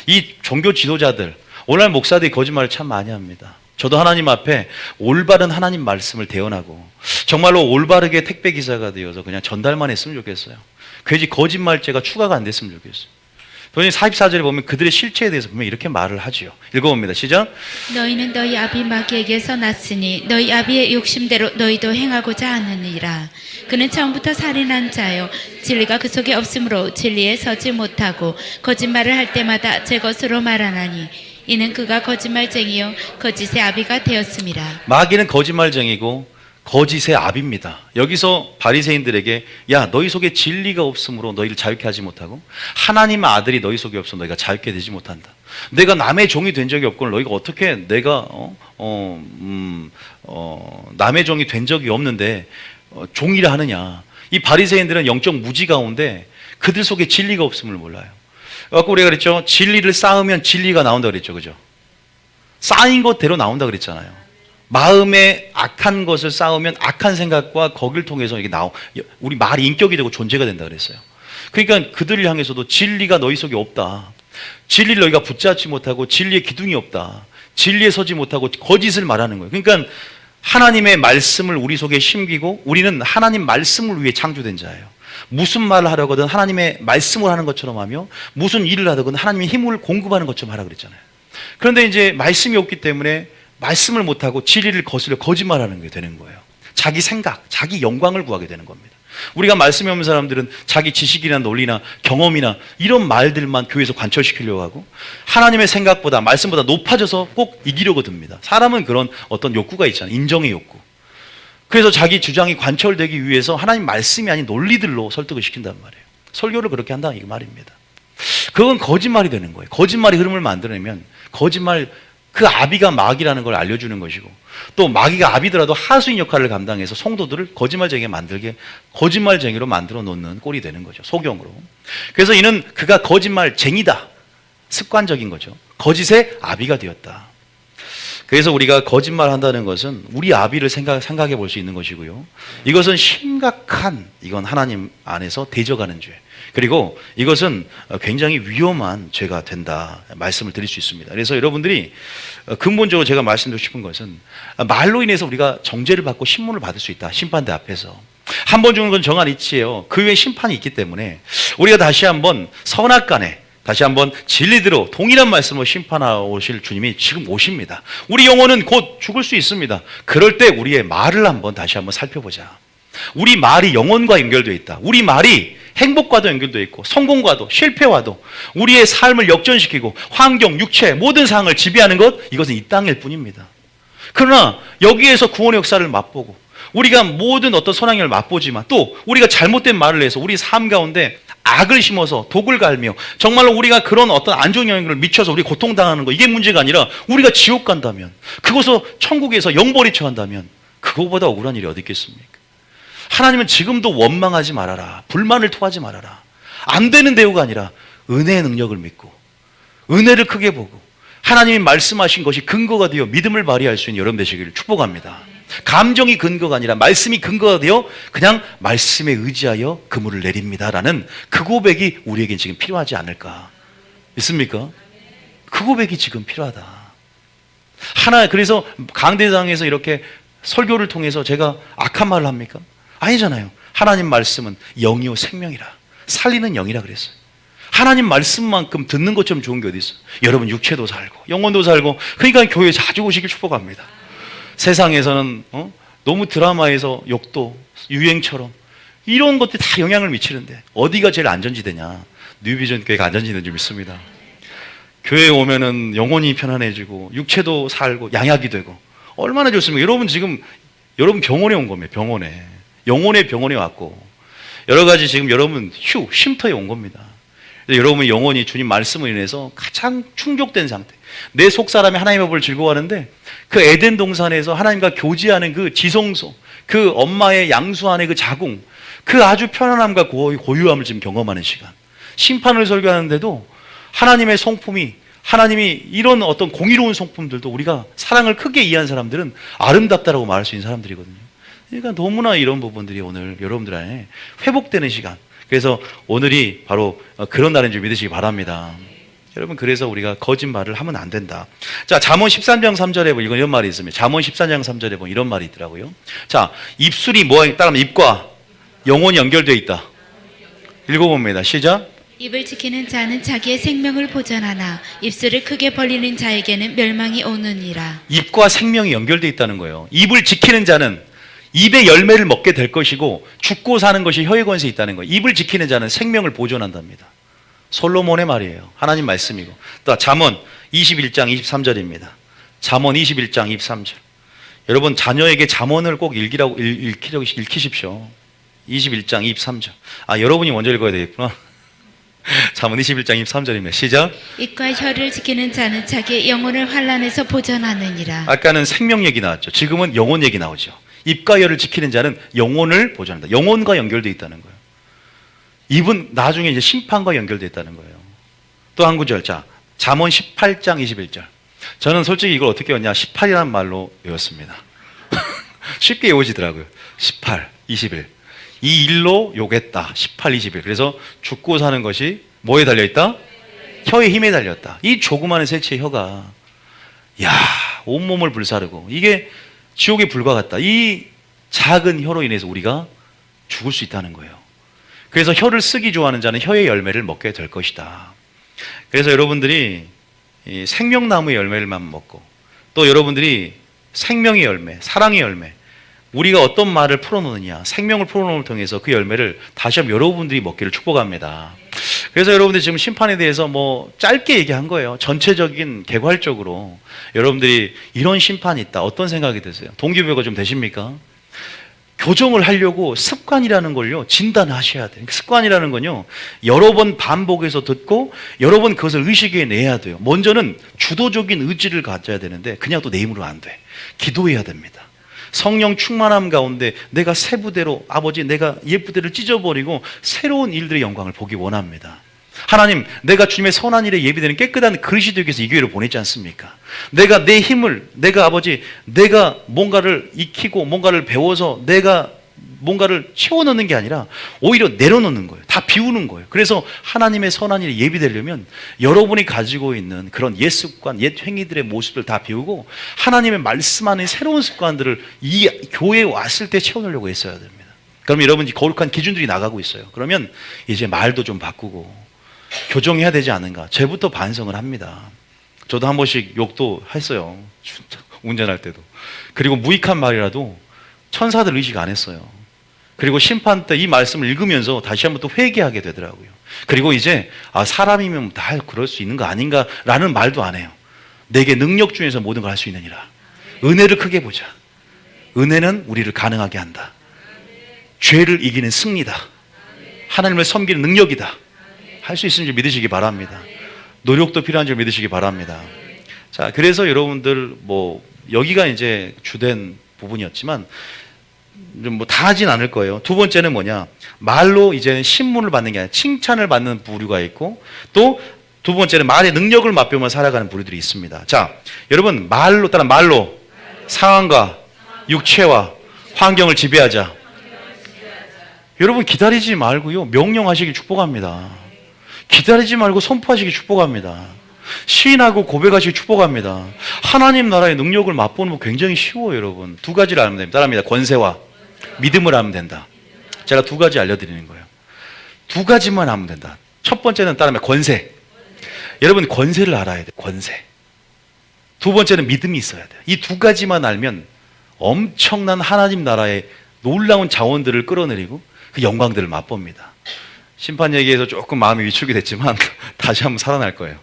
이 종교 지도자들, 오늘날 목사들이 거짓말을 참 많이 합니다. 저도 하나님 앞에 올바른 하나님 말씀을 대언하고 정말로 올바르게 택배 기사가 되어서 그냥 전달만 했으면 좋겠어요. 괜히 거짓말죄가 추가가 안 됐으면 좋겠어요. 44절에 보면 그들의 실체에 대해서 보면 이렇게 말을 하지요. 읽어봅니다. 시작. 너희는 너희 아비 마귀에게서 났으니 너희 아비의 욕심대로 너희도 행하고자 하느니라. 그는 처음부터 살인한 자요 진리가 그 속에 없으므로 진리에 서지 못하고 거짓말을 할 때마다 제 것으로 말하나니 이는 그가 거짓말쟁이요 거짓의 아비가 되었음이라. 마귀는 거짓말쟁이고 거짓의 아비입니다. 여기서 바리새인들에게 야, 너희 속에 진리가 없으므로 너희를 자유케 하지 못하고 하나님의 아들이 너희 속에 없어 너희가 자유케 되지 못한다. 내가 남의 종이 된 적이 없거늘 너희가 어떻게 내가 남의 종이 된 적이 없는데 종이라 하느냐. 이 바리새인들은 영적 무지 가운데 그들 속에 진리가 없음을 몰라요. 아까 우리가 그랬죠. 진리를 쌓으면 진리가 나온다 그랬죠. 그죠? 쌓인 것대로 나온다 그랬잖아요. 마음에 악한 것을 쌓으면 악한 생각과 거기를 통해서 이게 우리 말이 인격이 되고 존재가 된다 그랬어요. 그러니까 그들을 향해서도 진리가 너희 속에 없다. 진리를 너희가 붙잡지 못하고 진리의 기둥이 없다. 진리에 서지 못하고 거짓을 말하는 거예요. 그러니까 하나님의 말씀을 우리 속에 심기고 우리는 하나님 말씀을 위해 창조된 자예요. 무슨 말을 하려거든 하나님의 말씀을 하는 것처럼 하며 무슨 일을 하려거든 하나님의 힘을 공급하는 것처럼 하라 그랬잖아요. 그런데 이제 말씀이 없기 때문에 말씀을 못하고 진리를 거슬려 거짓말하는 게 되는 거예요. 자기 생각, 자기 영광을 구하게 되는 겁니다. 우리가 말씀이 없는 사람들은 자기 지식이나 논리나 경험이나 이런 말들만 교회에서 관철시키려고 하고 하나님의 생각보다 말씀보다 높아져서 꼭 이기려고 듭니다. 사람은 그런 어떤 욕구가 있잖아요. 인정의 욕구. 그래서 자기 주장이 관철되기 위해서 하나님 말씀이 아닌 논리들로 설득을 시킨단 말이에요. 설교를 그렇게 한다 이 말입니다. 그건 거짓말이 되는 거예요. 거짓말의 흐름을 만들어내면 거짓말 그 아비가 마귀라는 걸 알려주는 것이고 또 마귀가 아비더라도 하수인 역할을 감당해서 성도들을 거짓말쟁이에 만들게 거짓말쟁이로 만들어 놓는 꼴이 되는 거죠. 소경으로. 그래서 이는 그가 거짓말쟁이다. 습관적인 거죠. 거짓의 아비가 되었다. 그래서 우리가 거짓말 한다는 것은 우리 아비를 생각해 볼 수 있는 것이고요. 이것은 심각한 이건 하나님 안에서 대적하는 죄. 그리고 이것은 굉장히 위험한 죄가 된다 말씀을 드릴 수 있습니다. 그래서 여러분들이 근본적으로 제가 말씀드리고 싶은 것은 말로 인해서 우리가 정죄를 받고 신문을 받을 수 있다. 심판대 앞에서. 한 번 죽는 건 정한 이치예요. 그 외에 심판이 있기 때문에 우리가 다시 한번 선악간에 다시 한번 진리대로 동일한 말씀으로 심판하실 주님이 지금 오십니다. 우리 영혼은 곧 죽을 수 있습니다. 그럴 때 우리의 말을 다시 한번 살펴보자. 우리 말이 영혼과 연결되어 있다. 우리 말이 행복과도 연결되어 있고 성공과도 실패와도 우리의 삶을 역전시키고 환경, 육체, 모든 상황을 지배하는 것, 이것은 이 땅일 뿐입니다. 그러나 여기에서 구원의 역사를 맛보고 우리가 모든 어떤 선악을 맛보지만 또 우리가 잘못된 말을 해서 우리 삶 가운데 악을 심어서 독을 갈며 정말로 우리가 그런 어떤 안 좋은 영향을 미쳐서 우리 고통당하는 거, 이게 문제가 아니라 우리가 지옥 간다면, 그것을 천국에서 영벌이 처한다면 그거보다 억울한 일이 어디 있겠습니까? 하나님은 지금도 원망하지 말아라, 불만을 토하지 말아라, 안 되는 대우가 아니라 은혜의 능력을 믿고 은혜를 크게 보고 하나님이 말씀하신 것이 근거가 되어 믿음을 발휘할 수 있는 여러분 되시기를 축복합니다. 감정이 근거가 아니라 말씀이 근거가 되어 그냥 말씀에 의지하여 그물을 내립니다라는 그 고백이 우리에겐 지금 필요하지 않을까 믿습니까? 그 고백이 지금 필요하다. 그래서 강대상에서 이렇게 설교를 통해서 제가 악한 말을 합니까? 아니잖아요. 하나님 말씀은 영이요 생명이라, 살리는 영이라 그랬어요. 하나님 말씀만큼 듣는 것처럼 좋은 게 어디 있어요? 여러분 육체도 살고 영혼도 살고, 그러니까 교회 자주 오시길 축복합니다. 세상에서는 너무 드라마에서 욕도 유행처럼 이런 것들이 다 영향을 미치는데 어디가 제일 안전지대냐? 뉴비전 교회가 안전지대인 줄 믿습니다. 교회에 오면은 영혼이 편안해지고 육체도 살고 양약이 되고 얼마나 좋습니까? 여러분 지금 여러분 병원에 온 겁니다. 병원에, 영혼의 병원에 왔고 여러 가지 지금 여러분 쉼터에 온 겁니다. 여러분의 영혼이 주님 말씀을 인해서 가장 충족된 상태, 내 속사람이 하나님의 법을 즐거워하는데 그 에덴 동산에서 하나님과 교제하는 그 지성소, 그 엄마의 양수 안의 그 자궁, 그 아주 편안함과 고유함을 지금 경험하는 시간, 심판을 설교하는데도 하나님의 성품이, 하나님이 이런 어떤 공의로운 성품들도 우리가 사랑을 크게 이해한 사람들은 아름답다라고 말할 수 있는 사람들이거든요. 그러니까 너무나 이런 부분들이 오늘 여러분들 안에 회복되는 시간, 그래서 오늘이 바로 그런 날인 줄 믿으시기 바랍니다. 여러분, 그래서 우리가 거짓말을 하면 안 된다. 자, 잠언 13장 3절에 보면 이런 말이 있습니다. 잠언 14장 3절에 보면 이런 말이 있더라고요. 자, 입술이 뭐에 따르면 입과 영혼이 연결되어 있다. 읽어봅니다. 시작. 입을 지키는 자는 자기의 생명을 보전하나 입술을 크게 벌리는 자에게는 멸망이 오느니라. 입과 생명이 연결되어 있다는 거예요. 입을 지키는 자는 입의 열매를 먹게 될 것이고 죽고 사는 것이 혀의 권세에 있다는 거예요. 입을 지키는 자는 생명을 보존한답니다. 솔로몬의 말이에요. 하나님 말씀이고. 또 잠언 21장 23절입니다. 잠언 21장 23절. 여러분 자녀에게 잠언을 꼭 읽히십시오. 21장 23절. 아, 여러분이 먼저 읽어야 되겠구나. 잠언 21장 23절입니다. 시작. 입과 혀를 지키는 자는 자기의 영혼을 환난에서 보전하느니라. 아까는 생명 얘기 나왔죠. 지금은 영혼 얘기 나오죠. 입과 혀를 지키는 자는 영혼을 보존한다. 영혼과 연결되어 있다는 거예요. 입은 나중에 이제 심판과 연결되어 있다는 거예요. 또 한 구절. 자, 잠언 18장 21절. 저는 솔직히 이걸 어떻게 외웠냐? 18이라는 말로 외웠습니다. 쉽게 외워지더라고요. 18, 21. 이 일로 요겠다. 18, 21. 그래서 죽고 사는 것이 뭐에 달려있다? 혀의 힘에 달렸다. 이 조그마한 새치의 혀가 온몸을 불사르고 이게 지옥의 불과 같다. 이 작은 혀로 인해서 우리가 죽을 수 있다는 거예요. 그래서 혀를 쓰기 좋아하는 자는 혀의 열매를 먹게 될 것이다. 그래서 여러분들이 이 생명나무의 열매를만 먹고 또 여러분들이 생명의 열매, 사랑의 열매, 우리가 어떤 말을 풀어놓느냐, 생명을 풀어놓음을 통해서 그 열매를 다시 한번 여러분들이 먹기를 축복합니다. 그래서 여러분들이 지금 심판에 대해서 뭐 짧게 얘기한 거예요. 전체적인 개괄적으로 여러분들이 이런 심판이 있다. 어떤 생각이 드세요? 동기부여가 좀 되십니까? 교정을 하려고 습관이라는 걸요 진단하셔야 돼요. 습관이라는 건요 여러 번 반복해서 듣고 여러 번 그것을 의식에 내야 돼요. 먼저는 주도적인 의지를 가져야 되는데 그냥 또 내 힘으로 안 돼. 기도해야 됩니다. 성령 충만함 가운데 내가 새 부대로 아버지 내가 옛 부대를 찢어버리고 새로운 일들의 영광을 보기 원합니다. 하나님, 내가 주님의 선한 일에 예비되는 깨끗한 그릇이 되기 위해서 이 교회를 보냈지 않습니까? 내가 내 힘을, 내가 뭔가를 익히고 뭔가를 배워서 내가 뭔가를 채워넣는 게 아니라 오히려 내려놓는 거예요. 다 비우는 거예요. 그래서 하나님의 선한 일에 예비되려면 여러분이 가지고 있는 그런 옛 습관, 옛 행위들의 모습을 다 비우고 하나님의 말씀 안에 새로운 습관들을 이 교회에 왔을 때 채워넣으려고 했어야 됩니다. 그럼 여러분이 거룩한 기준들이 나가고 있어요. 그러면 이제 말도 좀 바꾸고 교정해야 되지 않은가. 죄부터 반성을 합니다. 저도 한 번씩 욕도 했어요. 진짜 운전할 때도. 그리고 무익한 말이라도 천사들 의식 안 했어요. 그리고 심판 때 이 말씀을 읽으면서 다시 한번 또 회개하게 되더라고요. 그리고 이제 사람이면 다 그럴 수 있는 거 아닌가라는 말도 안 해요. 내게 능력 중에서 모든 걸 할 수 있느니라. 은혜를 크게 보자. 은혜는 우리를 가능하게 한다. 죄를 이기는 승리다. 하나님을 섬기는 능력이다. 할 수 있는 줄 믿으시기 바랍니다. 노력도 필요한 줄 믿으시기 바랍니다. 자, 그래서 여러분들 여기가 이제 주된 부분이었지만 좀 다 하진 않을 거예요. 두 번째는 뭐냐? 말로 이제 신문을 받는 게 아니라 칭찬을 받는 부류가 있고, 또 두 번째는 말의 능력을 맛보며 살아가는 부류들이 있습니다. 자, 여러분 말로 상황과 육체와 환경을 지배하자. 여러분 기다리지 말고요, 명령하시길 축복합니다. 기다리지 말고 선포하시길 축복합니다. 시인하고 고백하시길 축복합니다. 하나님 나라의 능력을 맛보는 거 굉장히 쉬워요. 여러분 두 가지를 알면 됩니다. 따라합니다. 권세와 믿음을 하면 된다. 제가 두 가지 알려드리는 거예요. 두 가지만 하면 된다. 첫 번째는 따라합니다. 권세. 여러분 권세를 알아야 돼요. 권세. 두 번째는 믿음이 있어야 돼요. 이 두 가지만 알면 엄청난 하나님 나라의 놀라운 자원들을 끌어내리고 그 영광들을 맛봅니다. 심판 얘기에서 조금 마음이 위축이 됐지만 다시 한번 살아날 거예요.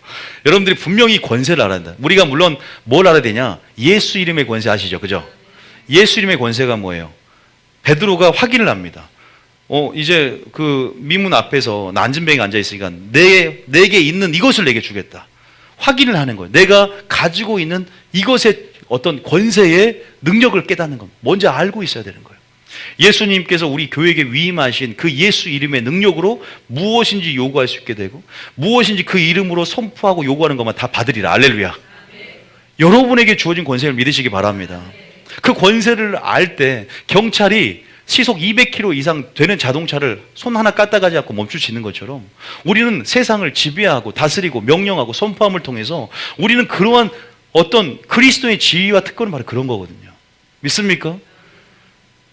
여러분들이 분명히 권세를 알아야 된다. 우리가 물론 뭘 알아야 되냐? 예수 이름의 권세 아시죠? 그죠? 예수 이름의 권세가 뭐예요? 베드로가 확인을 합니다. 이제 그 미문 앞에서 난진뱅이 앉아 있으니까 내게 있는 이것을 내게 주겠다. 확인을 하는 거예요. 내가 가지고 있는 이것의 어떤 권세의 능력을 깨닫는 겁니다. 먼저 알고 있어야 되는 거예요. 예수님께서 우리 교회에게 위임하신 그 예수 이름의 능력으로 무엇인지 요구할 수 있게 되고, 무엇인지 그 이름으로 선포하고 요구하는 것만 다 받으리라. 할렐루야. 여러분에게 주어진 권세를 믿으시기 바랍니다. 그 권세를 알 때 경찰이 시속 200km 이상 되는 자동차를 손 하나 까딱하지 않고 멈출 수 있는 것처럼 우리는 세상을 지배하고 다스리고 명령하고 선포함을 통해서 우리는 그러한 어떤 그리스도의 지위와 특권은 바로 그런 거거든요. 믿습니까?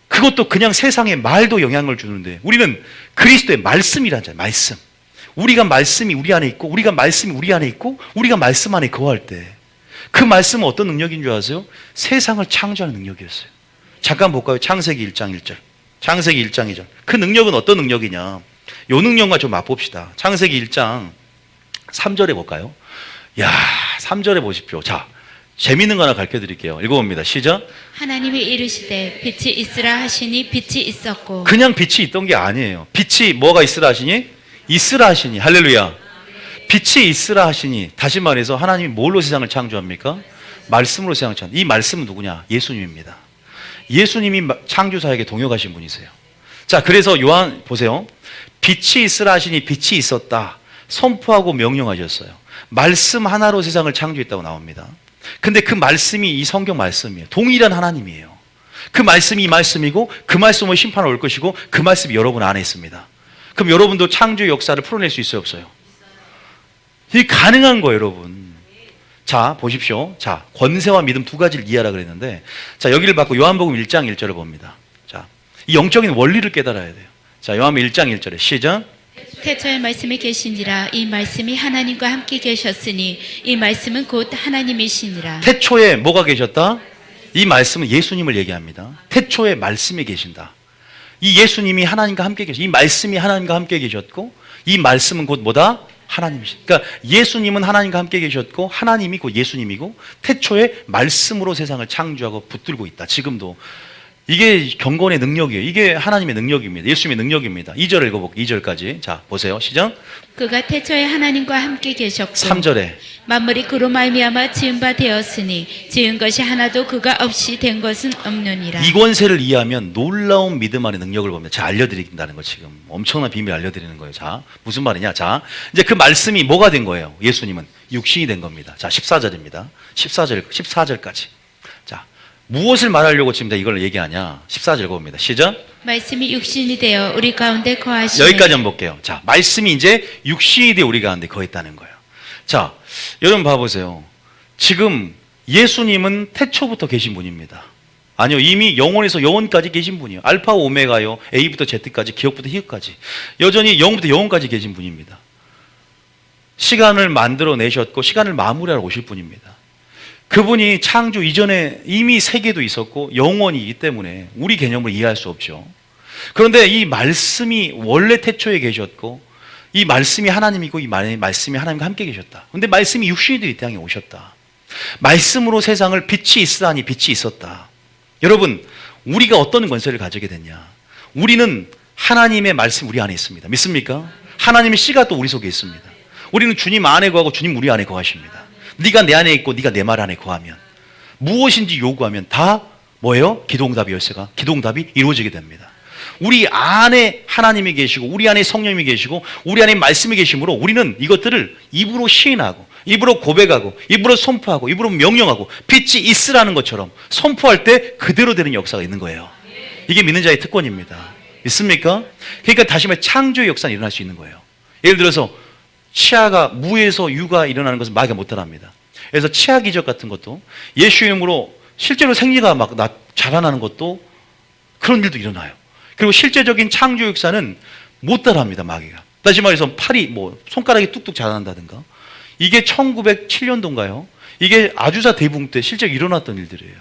그것도 그냥 세상의 말도 영향을 주는데 우리는 그리스도의 말씀이라잖아요. 말씀. 우리가 말씀이 우리 안에 있고, 우리가 말씀이 우리 안에 있고, 우리가 말씀 안에 거할 때 그 말씀은 어떤 능력인 줄 아세요? 세상을 창조하는 능력이었어요. 잠깐 볼까요? 창세기 1장 1절. 창세기 1장 2절. 그 능력은 어떤 능력이냐? 요 능력만 좀 맛봅시다. 창세기 1장 3절에 볼까요? 3절에 보십시오. 자, 재미있는 거 하나 가르쳐 드릴게요. 읽어봅니다. 시작. 하나님이 이르시되 빛이 있으라 하시니 빛이 있었고. 그냥 빛이 있던 게 아니에요. 빛이 뭐가 있으라 하시니? 있으라 하시니. 할렐루야. 빛이 있으라 하시니. 다시 말해서 하나님이 뭘로 세상을 창조합니까? 말씀으로 세상을 창조. 이 말씀은 누구냐? 예수님입니다. 예수님이 창조사에게 동역하신 분이세요. 자, 그래서 요한 보세요. 빛이 있으라 하시니 빛이 있었다. 선포하고 명령하셨어요. 말씀 하나로 세상을 창조했다고 나옵니다. 근데 그 말씀이 이 성경 말씀이에요. 동일한 하나님이에요. 그 말씀이 이 말씀이고, 그 말씀으로 심판을 올 것이고, 그 말씀이 여러분 안에 있습니다. 그럼 여러분도 창조 역사를 풀어낼 수 있어요, 없어요? 이게 가능한 거예요, 여러분. 자, 보십시오. 자, 권세와 믿음 두 가지를 이해하라 그랬는데, 자, 여기를 받고 요한복음 1장 1절을 봅니다. 자, 이 영적인 원리를 깨달아야 돼요. 자, 요한복음 1장 1절에 시작. 태초에 말씀이 계시니라. 이 말씀이 하나님과 함께 계셨으니 이 말씀은 곧 하나님이시니라. 태초에 뭐가 계셨다? 이 말씀은 예수님을 얘기합니다. 태초에 말씀이 계신다. 이 예수님이 하나님과 함께 계셨고, 이 말씀이 하나님과 함께 계셨고, 이 말씀은 곧 뭐다? 하나님이시다. 그러니까 예수님은 하나님과 함께 계셨고, 하나님이 곧 예수님이고, 태초에 말씀으로 세상을 창조하고 붙들고 있다. 지금도. 이게 경건의 능력이에요. 이게 하나님의 능력입니다. 예수님의 능력입니다. 2절 읽어볼게요. 2절까지. 자, 보세요. 시작. 그가 태초에 하나님과 함께 계셨고 3절에 만물이 그로 말미암아 지은 바 되었으니 지은 것이 하나도 그가 없이 된 것은 없느니라. 이 권세를 이해하면 놀라운 믿음 안의 능력을 봅니다. 제가 알려드린다는 거 지금 엄청난 비밀 알려드리는 거예요. 자, 무슨 말이냐? 자, 이제 그 말씀이 뭐가 된 거예요? 예수님은 육신이 된 겁니다. 자, 14절입니다. 14절까지. 자, 무엇을 말하려고 지금 이걸 얘기하냐? 14절 봅니다. 시작. 말씀이 육신이 되어 우리 가운데 거하시네. 여기까지 한번 볼게요. 자, 말씀이 이제 육신이 되어 우리 가운데 거했다는 거예요. 자, 여러분 봐보세요. 지금 예수님은 태초부터 계신 분입니다. 아니요, 이미 영원에서 영원까지 계신 분이에요. 알파 오메가요, A부터 Z까지, 기억부터 희읍까지 여전히 영부터 영원까지 계신 분입니다. 시간을 만들어 내셨고 시간을 마무리하러 오실 분입니다. 그분이 창조 이전에 이미 세계도 있었고 영원이기 때문에 우리 개념을 이해할 수 없죠. 그런데 이 말씀이 원래 태초에 계셨고 이 말씀이 하나님이고 이 말씀이 하나님과 함께 계셨다. 그런데 말씀이 육신이 되어 이 땅에 오셨다. 말씀으로 세상을 빛이 있으라니 빛이 있었다. 여러분, 우리가 어떤 권세를 가지게 됐냐? 우리는 하나님의 말씀 우리 안에 있습니다. 믿습니까? 하나님의 씨가 또 우리 속에 있습니다. 우리는 주님 안에 거하고 주님 우리 안에 거하십니다. 네가 내 안에 있고 네가 내 말 안에 거하면 무엇인지 요구하면 다 뭐예요? 기도응답이 열쇠가 기도응답이 이루어지게 됩니다. 우리 안에 하나님이 계시고 우리 안에 성령님이 계시고 우리 안에 말씀이 계시므로 우리는 이것들을 입으로 시인하고 입으로 고백하고 입으로 선포하고 입으로 명령하고 빛이 있으라는 것처럼 선포할 때 그대로 되는 역사가 있는 거예요. 이게 믿는 자의 특권입니다. 믿습니까? 그러니까 다시 말해 창조의 역사는 일어날 수 있는 거예요. 예를 들어서 치아가 무에서 유가 일어나는 것은 마귀가 못하랍니다. 그래서 치아 기적 같은 것도 예수 이름으로 실제로 생리가 막 자라나는 것도 그런 일도 일어나요. 그리고 실제적인 창조 역사는 못 따라합니다, 마귀가. 다시 말해서 팔이 손가락이 뚝뚝 자란다든가 이게 1907년도인가요? 이게 아주사 대붕 때 실제 일어났던 일들이에요.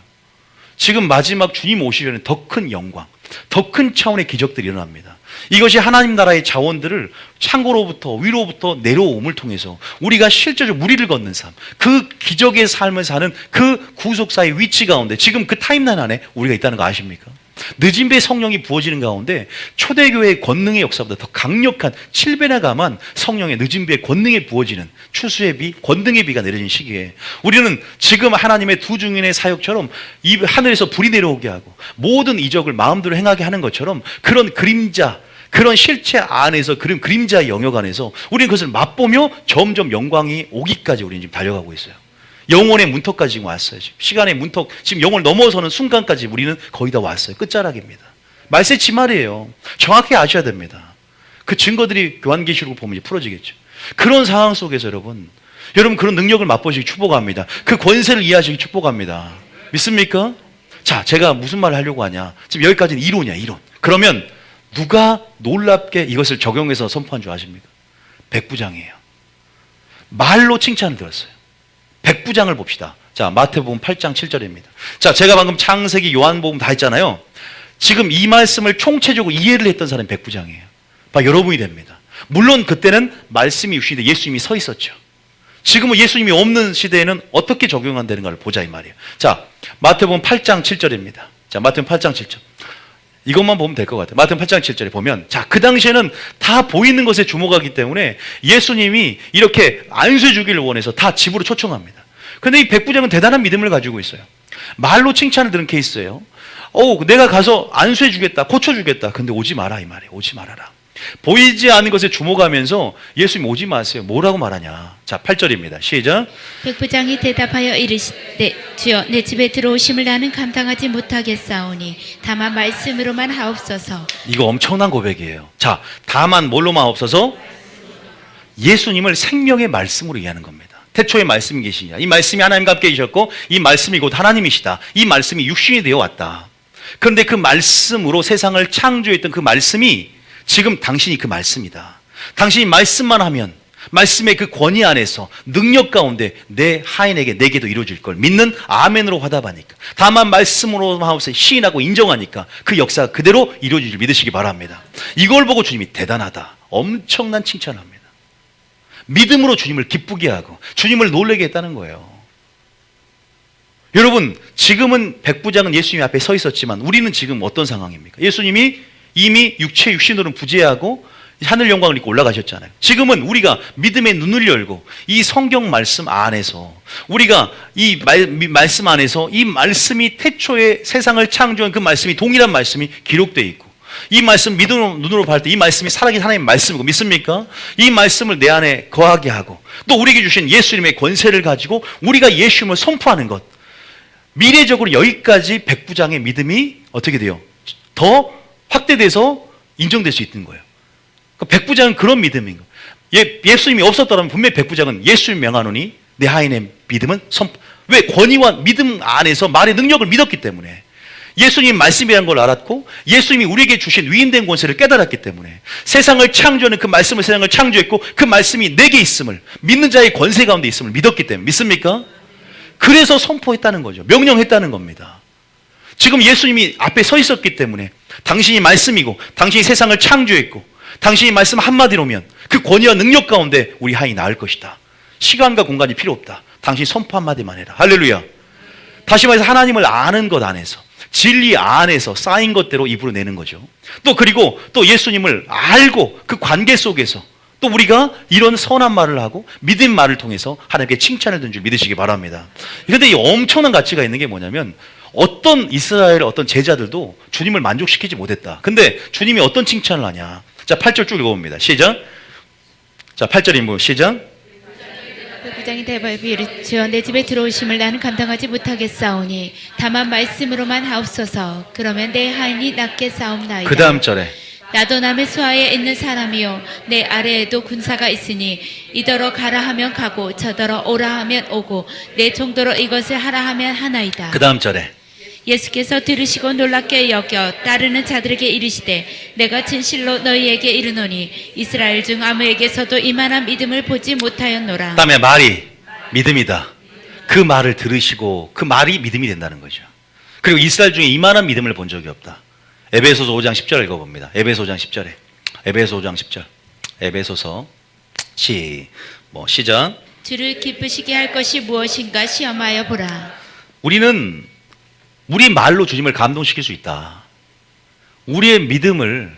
지금 마지막 주님 오시려는 더 큰 영광, 더 큰 차원의 기적들이 일어납니다. 이것이 하나님 나라의 자원들을 창고로부터 위로부터 내려옴을 통해서 우리가 실제적으로 무리를 걷는 삶, 그 기적의 삶을 사는 그 구속사의 위치 가운데 지금 그 타임라인 안에 우리가 있다는 거 아십니까? 늦은 배의 성령이 부어지는 가운데 초대교회의 권능의 역사보다 더 강력한 7배나 감한 성령의 늦은 배의 권능에 부어지는 추수의 비, 권능의 비가 내려진 시기에 우리는 지금 하나님의 두 증인의 사역처럼 이 하늘에서 불이 내려오게 하고 모든 이적을 마음대로 행하게 하는 것처럼 그런 그림자, 그런 실체 안에서 그런 그림자의 영역 안에서 우리는 그것을 맛보며 점점 영광이 오기까지 우리는 지금 달려가고 있어요. 영혼의 문턱까지 지금 왔어요. 지금 시간의 문턱, 지금 영혼을 넘어서는 순간까지 우리는 거의 다 왔어요. 끝자락입니다. 말세치 말이에요. 정확히 아셔야 됩니다. 그 증거들이 교환계시록을 보면 이제 풀어지겠죠. 그런 상황 속에서 여러분 그런 능력을 맛보시기 축복합니다. 그 권세를 이해하시기 축복합니다. 믿습니까? 자, 제가 무슨 말을 하려고 하냐? 지금 여기까지는 이론이야, 이론. 그러면 누가 놀랍게 이것을 적용해서 선포한 줄 아십니까? 백부장이에요. 말로 칭찬을 들었어요. 백부장을 봅시다. 자, 마태복음 8장 7절입니다. 자, 제가 방금 창세기, 요한복음 다 했잖아요. 지금 이 말씀을 총체적으로 이해를 했던 사람이 백부장이에요. 여러분이 됩니다. 물론 그때는 말씀이 육신인데 예수님이 서 있었죠. 지금은 예수님이 없는 시대에는 어떻게 적용한다는가를 보자 이 말이에요. 자, 마태복음 8장 7절입니다. 자, 마태복음 8장 7절. 이것만 보면 될 것 같아요. 마태복음 8장 7절에 보면, 자, 그 당시에는 다 보이는 것에 주목하기 때문에 예수님이 이렇게 안수해 주기를 원해서 다 집으로 초청합니다. 그런데 이 백부장은 대단한 믿음을 가지고 있어요. 말로 칭찬을 들은 케이스예요. 내가 가서 안수해 주겠다, 고쳐 주겠다. 근데 오지 마라 이 말이에요. 오지 말아라. 보이지 않는 것에 주목하면서 예수님 오지 마세요. 뭐라고 말하냐? 자, 8절입니다. 시작. 백부장이 대답하여 이르시되 주여 내 집에 들어오심을 나는 감당하지 못하겠사오니 다만 말씀으로만 하옵소서. 이거 엄청난 고백이에요. 자, 다만 뭘로만 하옵소서? 예수님을 생명의 말씀으로 이해하는 겁니다. 태초에 말씀이 계시냐? 이 말씀이 하나님과 함께 계셨고 이 말씀이 곧 하나님이시다. 이 말씀이 육신이 되어 왔다. 그런데 그 말씀으로 세상을 창조했던 그 말씀이 지금 당신이 그 말씀이다. 당신이 말씀만 하면 말씀의 그 권위 안에서 능력 가운데 내 하인에게 내게도 이루어질 걸 믿는 아멘으로 화답하니까 다만 말씀으로 하면서 시인하고 인정하니까 그 역사가 그대로 이루어질 줄 믿으시기 바랍니다. 이걸 보고 주님이 대단하다. 엄청난 칭찬합니다. 믿음으로 주님을 기쁘게 하고 주님을 놀라게 했다는 거예요. 여러분, 지금은 백부장은 예수님 앞에 서 있었지만 우리는 지금 어떤 상황입니까? 예수님이 이미 육신으로는 부재하고 하늘 영광을 입고 올라가셨잖아요. 지금은 우리가 믿음의 눈을 열고 이 성경 말씀 안에서 우리가 이 말씀 안에서 이 말씀이 태초에 세상을 창조한 그 말씀이 동일한 말씀이 기록되어 있고 이 말씀 눈으로 볼 때 이 말씀이 살아계신 하나님의 말씀이고 믿습니까? 이 말씀을 내 안에 거하게 하고 또 우리에게 주신 예수님의 권세를 가지고 우리가 예수님을 선포하는 것, 미래적으로 여기까지 백부장의 믿음이 어떻게 돼요? 더 확대돼서 인정될 수 있는 거예요. 백부장은 그런 믿음인 거예요. 예수님이 없었더라면 분명히 백부장은 예수님 명하노니 내 하인의 믿음은 왜 권위와 믿음 안에서 말의 능력을 믿었기 때문에 예수님 말씀이라는 걸 알았고 예수님이 우리에게 주신 위임된 권세를 깨달았기 때문에 세상을 창조하는 그 말씀을 세상을 창조했고 그 말씀이 내게 있음을 믿는 자의 권세 가운데 있음을 믿었기 때문에 믿습니까? 그래서 선포했다는 거죠. 명령했다는 겁니다. 지금 예수님이 앞에 서 있었기 때문에 당신이 말씀이고 당신이 세상을 창조했고 당신이 말씀 한마디로면 그 권위와 능력 가운데 우리 하인이 나을 것이다. 시간과 공간이 필요 없다. 당신이 선포 한마디만 해라. 할렐루야. 다시 말해서 하나님을 아는 것 안에서 진리 안에서 쌓인 것대로 입으로 내는 거죠. 또 그리고 또 예수님을 알고 그 관계 속에서 또 우리가 이런 선한 말을 하고 믿음 말을 통해서 하나님께 칭찬을 든 줄 믿으시기 바랍니다. 그런데 이 엄청난 가치가 있는 게 뭐냐면 어떤 이스라엘 어떤 제자들도 주님을 만족시키지 못했다. 근데 주님이 어떤 칭찬을 하냐. 자, 8절 쭉 읽어봅니다. 시작. 자, 8절 인물 시작. 그 부장이 대답하여 이르되 주여 내 집에 들어오심을 나는 감당하지 못하겠사오니 다만 말씀으로만 하옵소서. 그러면 내 하인이 낫게 싸움나이다. 그 다음 절에 나도 남의 수하에 있는 사람이요 내 아래에도 군사가 있으니 이더러 가라 하면 가고 저더러 오라 하면 오고 내 정도로 이것을 하라 하면 하나이다. 그 다음 절에 예수께서 들으시고 놀랍게 여겨 따르는 자들에게 이르시되 내가 진실로 너희에게 이르노니 이스라엘 중 아무에게서도 이만한 믿음을 보지 못하였노라. 그다음에 말이 믿음이다. 그 말을 들으시고 그 말이 믿음이 된다는 거죠. 그리고 이스라엘 중에 이만한 믿음을 본 적이 없다. 에베소서 5장 10절 읽어봅니다. 에베소 5장 10절에 에베소 5장 10절 에베소서 시작. 주를 기쁘시게 할 것이 무엇인가 시험하여 보라. 우리는 우리 말로 주님을 감동시킬 수 있다. 우리의 믿음을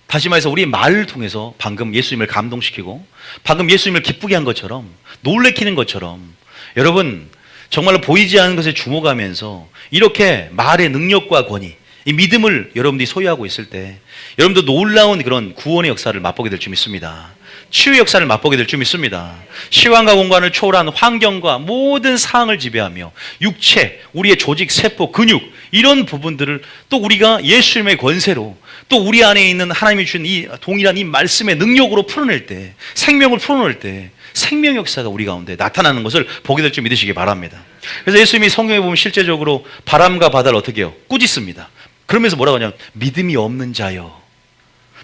다시 말해서 우리의 말을 통해서 방금 예수님을 감동시키고 방금 예수님을 기쁘게 한 것처럼 놀래키는 것처럼 여러분 정말로 보이지 않는 것에 주목하면서 이렇게 말의 능력과 권위 이 믿음을 여러분들이 소유하고 있을 때 여러분도 놀라운 그런 구원의 역사를 맛보게 될 줄 믿습니다. 치유의 역사를 맛보게 될 줄 믿습니다. 시간과 공간을 초월한 환경과 모든 상황을 지배하며 육체, 우리의 조직, 세포, 근육 이런 부분들을 또 우리가 예수님의 권세로 또 우리 안에 있는 하나님이 주신 이 동일한 이 말씀의 능력으로 풀어낼 때 생명을 풀어낼 때 생명 역사가 우리 가운데 나타나는 것을 보게 될 줄 믿으시기 바랍니다. 그래서 예수님이 성경에 보면 실제적으로 바람과 바다를 어떻게 해요? 꾸짖습니다. 그러면서 뭐라고 하냐면 믿음이 없는 자여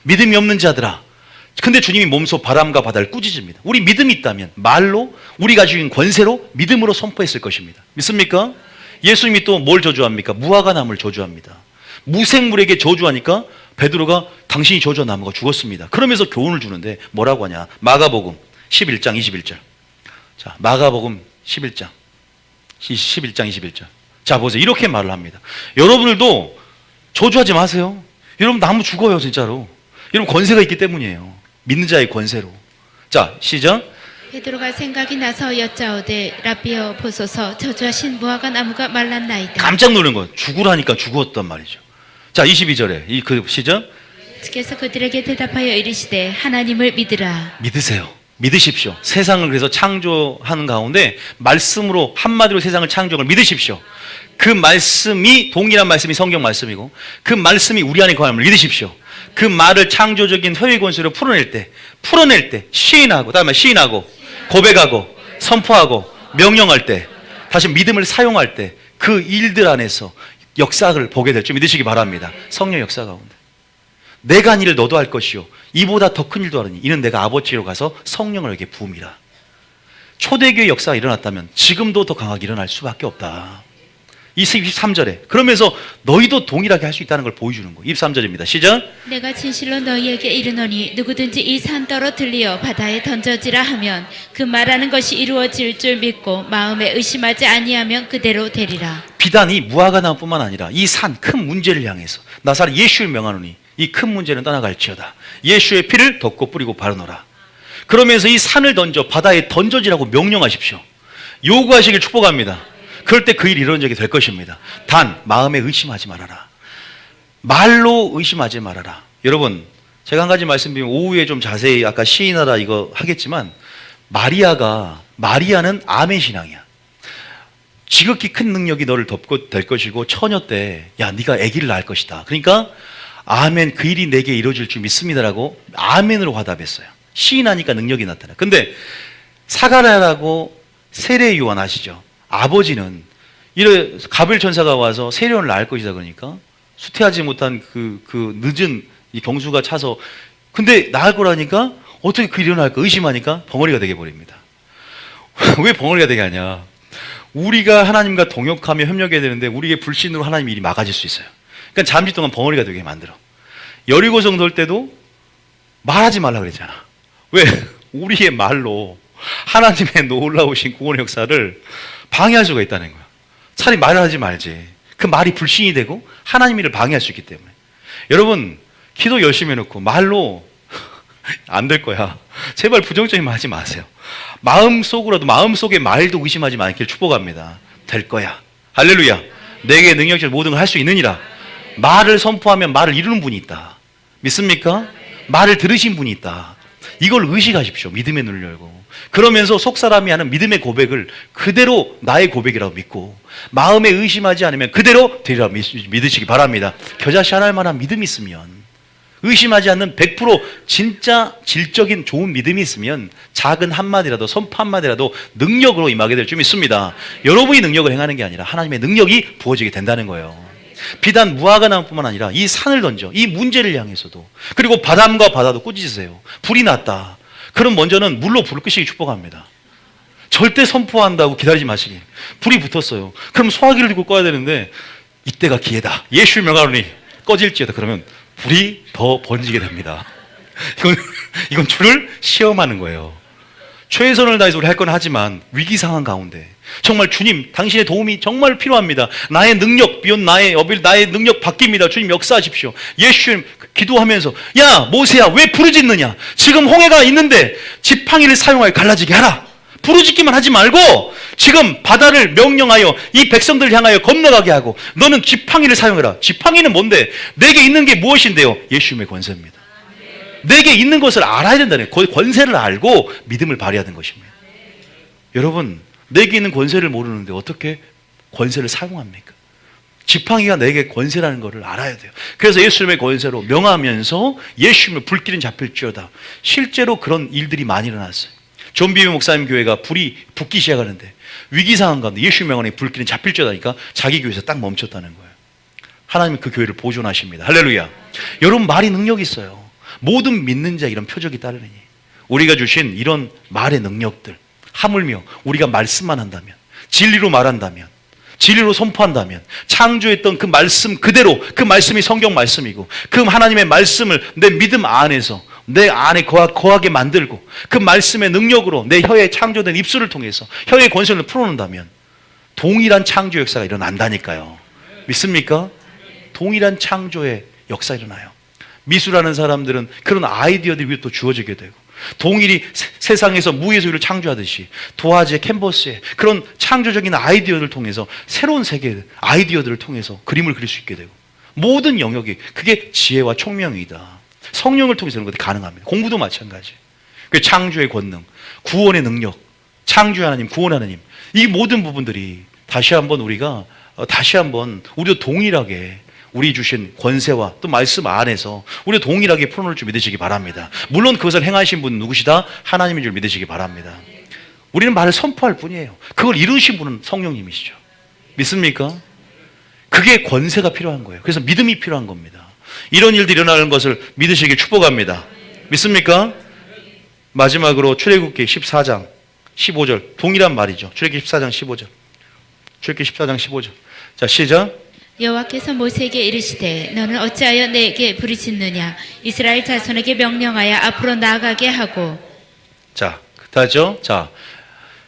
믿음이 없는 자들아. 근데 주님이 몸소 바람과 바다를 꾸짖습니다. 우리 믿음이 있다면 말로 우리가 가진 권세로 믿음으로 선포했을 것입니다. 믿습니까? 예수님이 또 뭘 저주합니까? 무화과 나무를 저주합니다. 무생물에게 저주하니까 베드로가 당신이 저주한 나무가 죽었습니다. 그러면서 교훈을 주는데 뭐라고 하냐? 마가복음 11장 21절. 자, 마가복음 11장 21절. 자, 보세요. 이렇게 말을 합니다. 여러분들도 저주하지 마세요. 여러분 나무 죽어요, 진짜로. 여러분 권세가 있기 때문이에요. 믿는 자의 권세로. 자, 시작. 베드로가 생각이 나서 여짜오되 라비여 보소서 저주하신 무화과 나무가 말랐나이다. 깜짝 놀란 거예요. 죽으라니까 죽었단 말이죠. 자, 22절에 그 시작. 예수께서 그들에게 대답하여 이르시되 하나님을 믿으라. 믿으세요. 믿으십시오. 세상을 그래서 창조하는 가운데 말씀으로 한마디로 세상을 창조한 걸 믿으십시오. 그 말씀이 동일한 말씀이 성경 말씀이고 그 말씀이 우리 안에 거함을 믿으십시오. 그 말을 창조적인 효의 권세로 풀어낼 때 시인하고 다음에 시인하고 고백하고 선포하고 명령할 때 다시 믿음을 사용할 때 그 일들 안에서 역사를 보게 될 줄 믿으시기 바랍니다. 성령 역사 가운데 내가 한 일을 너도 할 것이요 이보다 더 큰 일도 하느니 이는 내가 아버지로 가서 성령을 에게 부음이라. 초대교회 역사가 일어났다면 지금도 더 강하게 일어날 수밖에 없다. 23절에 그러면서 너희도 동일하게 할 수 있다는 걸 보여주는 거예요. 23절입니다. 시작. 내가 진실로 너희에게 이르노니 누구든지 이 산 떨어뜨리어 바다에 던져지라 하면 그 말하는 것이 이루어질 줄 믿고 마음에 의심하지 아니하면 그대로 되리라. 비단 이 무화과 나무뿐만 아니라 이 산 큰 문제를 향해서 나사렛 예수를 명하노니 이 큰 문제는 떠나갈지어다. 예수의 피를 덮고 뿌리고 바르노라. 그러면서 이 산을 던져 바다에 던져지라고 명령하십시오. 요구하시길 축복합니다. 그럴 때 그 일이 이루어지게 될 것입니다. 단 마음에 의심하지 말아라. 말로 의심하지 말아라. 여러분 제가 한 가지 말씀드리면 오후에 좀 자세히 아까 시인하라 이거 하겠지만 마리아는 아멘 신앙이야. 지극히 큰 능력이 너를 덮고 될 것이고 처녀 때 야 네가 아기를 낳을 것이다. 그러니까 아멘 그 일이 내게 이루어질 줄 믿습니다라고 아멘으로 화답했어요. 시인하니까 능력이 나타나. 근데 사가랴라고 세례 요한 아시죠? 아버지는 이래 가브리엘 천사가 와서 세련을 낳을 것이다 그러니까 수태하지 못한 그 늦은 이 경수가 차서 근데 낳을 거라니까 어떻게 그 일어날까 의심하니까 벙어리가 되게 버립니다. 왜 벙어리가 되게 하냐? 우리가 하나님과 동역하며 협력해야 되는데 우리의 불신으로 하나님 일이 막아질 수 있어요. 그러니까 잠시 동안 벙어리가 되게 만들어. 여리고성 돌 때도 말하지 말라 그랬잖아. 왜? 우리의 말로 하나님의 놀라우신 구원의 역사를 방해할 수가 있다는 거야. 차라리 말을 하지 말지. 그 말이 불신이 되고 하나님 일을 방해할 수 있기 때문에. 여러분 기도 열심히 해놓고 말로 안 될 거야. 제발 부정적인 말 하지 마세요. 마음속으로도 마음속의 말도 의심하지 않기를 축복합니다. 될 거야. 할렐루야. 내게 능력적 모든 걸 할 수 있느니라. 말을 선포하면 말을 이루는 분이 있다. 믿습니까? 말을 들으신 분이 있다. 이걸 의식하십시오. 믿음의 눈을 열고. 그러면서 속사람이 하는 믿음의 고백을 그대로 나의 고백이라고 믿고 마음에 의심하지 않으면 그대로 되리라 믿으시기 바랍니다. 겨자씨 하나할 만한 믿음이 있으면 의심하지 않는 100% 진짜 질적인 좋은 믿음이 있으면 작은 한마디라도 선포 한마디라도 능력으로 임하게 될 줄 믿습니다. 여러분이 능력을 행하는 게 아니라 하나님의 능력이 부어지게 된다는 거예요. 비단 무화과 나무뿐만 아니라 이 산을 던져 이 문제를 향해서도 그리고 바람과 바다도 꾸짖으세요. 불이 났다. 그럼 먼저는 물로 불을 끄시기 축복합니다. 절대 선포한다고 기다리지 마시기. 불이 붙었어요. 그럼 소화기를 들고 꺼야 되는데 이때가 기회다. 예수의 명하노니 꺼질지어다. 그러면 불이 더 번지게 됩니다. 이건 주를 시험하는 거예요. 최선을 다해서 우리 할 건 하지만 위기 상황 가운데 정말 주님 당신의 도움이 정말 필요합니다. 나의 능력 비온 나의 능력 바뀝니다. 주님 역사하십시오. 예수님 기도하면서 야 모세야 왜 부르짖느냐? 지금 홍해가 있는데 지팡이를 사용하여 갈라지게 하라. 부르짖기만 하지 말고 지금 바다를 명령하여 이 백성들을 향하여 건너가게 하고 너는 지팡이를 사용해라. 지팡이는 뭔데? 내게 있는 게 무엇인데요? 예수님의 권세입니다. 내게 있는 것을 알아야 된다는 거예요. 권세를 알고 믿음을 발휘하는 것입니다. 여러분 내게 있는 권세를 모르는데 어떻게 권세를 사용합니까? 지팡이가 내게 권세라는 것을 알아야 돼요. 그래서 예수님의 권세로 명하면서 예수님의 불길은 잡힐지어다. 실제로 그런 일들이 많이 일어났어요. 존 비비 목사님 교회가 불이 붙기 시작하는데 위기 상황 가운데 예수님의 명하니 불길은 잡힐지어다니까 자기 교회에서 딱 멈췄다는 거예요. 하나님은 그 교회를 보존하십니다. 할렐루야. 여러분 말이 능력이 있어요. 모든 믿는 자 이런 표적이 따르느니 우리가 주신 이런 말의 능력들 하물며 우리가 말씀만 한다면 진리로 말한다면 진리로 선포한다면 창조했던 그 말씀 그대로 그 말씀이 성경 말씀이고 그 하나님의 말씀을 내 믿음 안에서 내 안에 거하게 만들고 그 말씀의 능력으로 내 혀에 창조된 입술을 통해서 혀의 권세를 풀어놓는다면 동일한 창조 역사가 일어난다니까요. 믿습니까? 동일한 창조의 역사가 일어나요. 미술하는 사람들은 그런 아이디어들이 위에 또 주어지게 되고 동일이 세상에서 무의 소유를 창조하듯이 도화지에 캔버스에 그런 창조적인 아이디어를 통해서 새로운 세계 아이디어들을 통해서 그림을 그릴 수 있게 되고 모든 영역이 그게 지혜와 총명이다. 성령을 통해서 그런 것이 가능합니다. 공부도 마찬가지. 그 창조의 권능, 구원의 능력, 창조의 하나님, 구원의 하나님 이 모든 부분들이 다시 한번 우리도 동일하게 우리 주신 권세와 또 말씀 안에서 우리 동일하게 풀어놓을 줄 믿으시기 바랍니다. 물론 그것을 행하신 분은 누구시다? 하나님인 줄 믿으시기 바랍니다. 우리는 말을 선포할 뿐이에요. 그걸 이루신 분은 성령님이시죠. 믿습니까? 그게 권세가 필요한 거예요. 그래서 믿음이 필요한 겁니다. 이런 일들이 일어나는 것을 믿으시길 축복합니다. 믿습니까? 마지막으로 출애굽기 14장 15절 동일한 말이죠. 출애굽기 14장 15절 출애굽기 14장 15절 자 시작. 여호와께서 모세에게 이르시되 너는 어찌하여 내게 부르짖느냐 이스라엘 자손에게 명령하여 앞으로 나아가게 하고 자 다죠. 자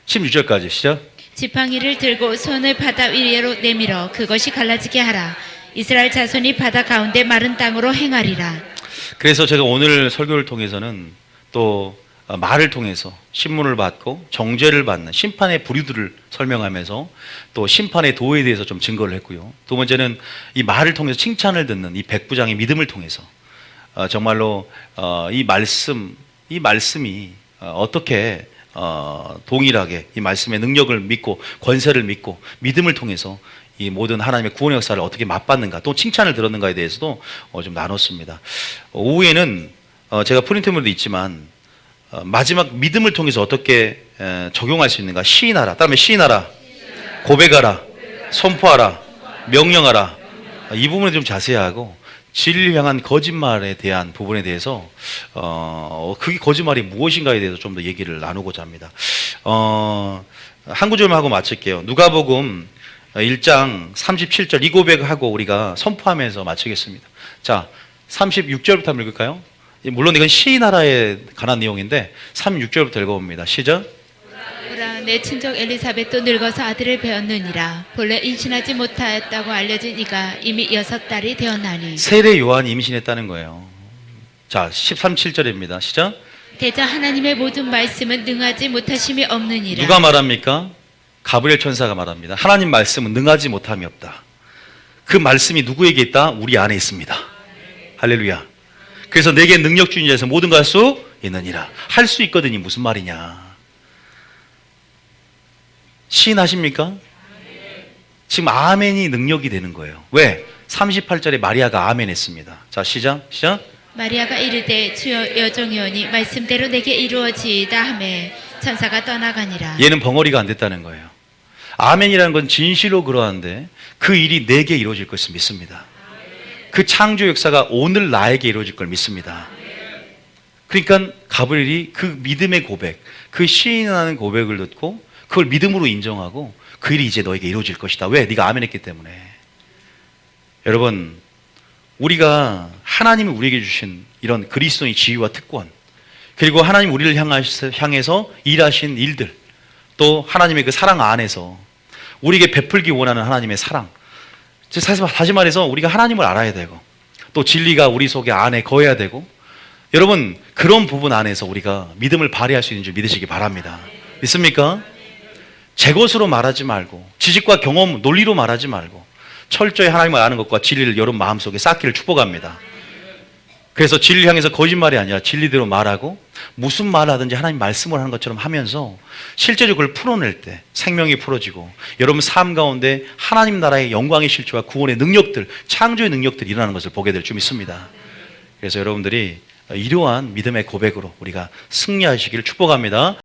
16절까지 시작. 지팡이를 들고 손을 바다 위로 내밀어 그것이 갈라지게 하라. 이스라엘 자손이 바다 가운데 마른 땅으로 행하리라. 그래서 제가 오늘 설교를 통해서는 또 말을 통해서 신문을 받고 정죄를 받는 심판의 부류들을 설명하면서 또 심판의 도에 대해서 좀 증거를 했고요. 두 번째는 이 말을 통해서 칭찬을 듣는 이 백부장의 믿음을 통해서 정말로 이 말씀이 어떻게 동일하게 이 말씀의 능력을 믿고 권세를 믿고 믿음을 통해서 이 모든 하나님의 구원의 역사를 어떻게 맛봤는가 또 칭찬을 들었는가에 대해서도 좀 나눴습니다. 오후에는 제가 프린트물도 있지만 마지막 믿음을 통해서 어떻게 적용할 수 있는가 시인하라. 다음에 시인하라 고백하라 선포하라, 명령하라. 이 부분에 좀 자세히 하고 진리를 향한 거짓말에 대한 부분에 대해서 그게 거짓말이 무엇인가에 대해서 좀 더 얘기를 나누고자 합니다. 한 구절만 하고 마칠게요. 누가복음 1장 37절 이 고백하고 우리가 선포하면서 마치겠습니다. 자, 36절부터 한번 읽을까요? 물론 이건 시나라에 관한 내용인데 36절부터 읽어봅니다. 시작. 보라, 내 친족 엘리사벳도 늙어서 아들을 배웠느니라. 본래 임신하지 못하였다고 알려진 이가 이미 6달이 되었나니. 세례 요한이 임신했다는 거예요. 자, 13절입니다. 시작. 대저 하나님의 모든 말씀은 능하지 못하심이 없느니라. 누가 말합니까? 가브리엘 천사가 말합니다. 하나님 말씀은 능하지 못함이 없다. 그 말씀이 누구에게 있다? 우리 안에 있습니다. 할렐루야. 그래서 내게 능력 주인 자에서 모든 걸 할 수 있느니라. 할 수 있거든요. 무슨 말이냐? 시인하십니까? 지금 아멘이 능력이 되는 거예요. 왜? 38절에 마리아가 아멘 했습니다. 자, 시작. 마리아가 이르되 주여 여종이오니 말씀대로 내게 이루어지이다 하매 천사가 떠나가니라. 얘는 벙어리가 안 됐다는 거예요. 아멘이라는 건 진실로 그러한데 그 일이 내게 이루어질 것을 믿습니다. 그 창조 역사가 오늘 나에게 이루어질 걸 믿습니다. 그러니까 가브리엘이 그 믿음의 고백, 그 시인하는 고백을 듣고 그걸 믿음으로 인정하고 그 일이 이제 너에게 이루어질 것이다. 왜? 네가 아멘 했기 때문에. 여러분, 우리가 하나님이 우리에게 주신 이런 그리스도의 지위와 특권, 그리고 하나님 우리를 향해서 일하신 일들, 또 하나님의 그 사랑 안에서 우리에게 베풀기 원하는 하나님의 사랑, 사실 다시 말해서 우리가 하나님을 알아야 되고 또 진리가 우리 속에 안에 거해야 되고, 여러분 그런 부분 안에서 우리가 믿음을 발휘할 수 있는 줄 믿으시기 바랍니다. 믿습니까? 제 것으로 말하지 말고 지식과 경험, 논리로 말하지 말고 철저히 하나님을 아는 것과 진리를 여러분 마음속에 쌓기를 축복합니다. 그래서 진리를 향해서 거짓말이 아니라 진리대로 말하고 무슨 말을 하든지 하나님 말씀을 하는 것처럼 하면서 실제적으로 그걸 풀어낼 때 생명이 풀어지고 여러분 삶 가운데 하나님 나라의 영광의 실체와 구원의 능력들, 창조의 능력들이 일어나는 것을 보게 될 줄 믿습니다. 그래서 여러분들이 이러한 믿음의 고백으로 우리가 승리하시기를 축복합니다.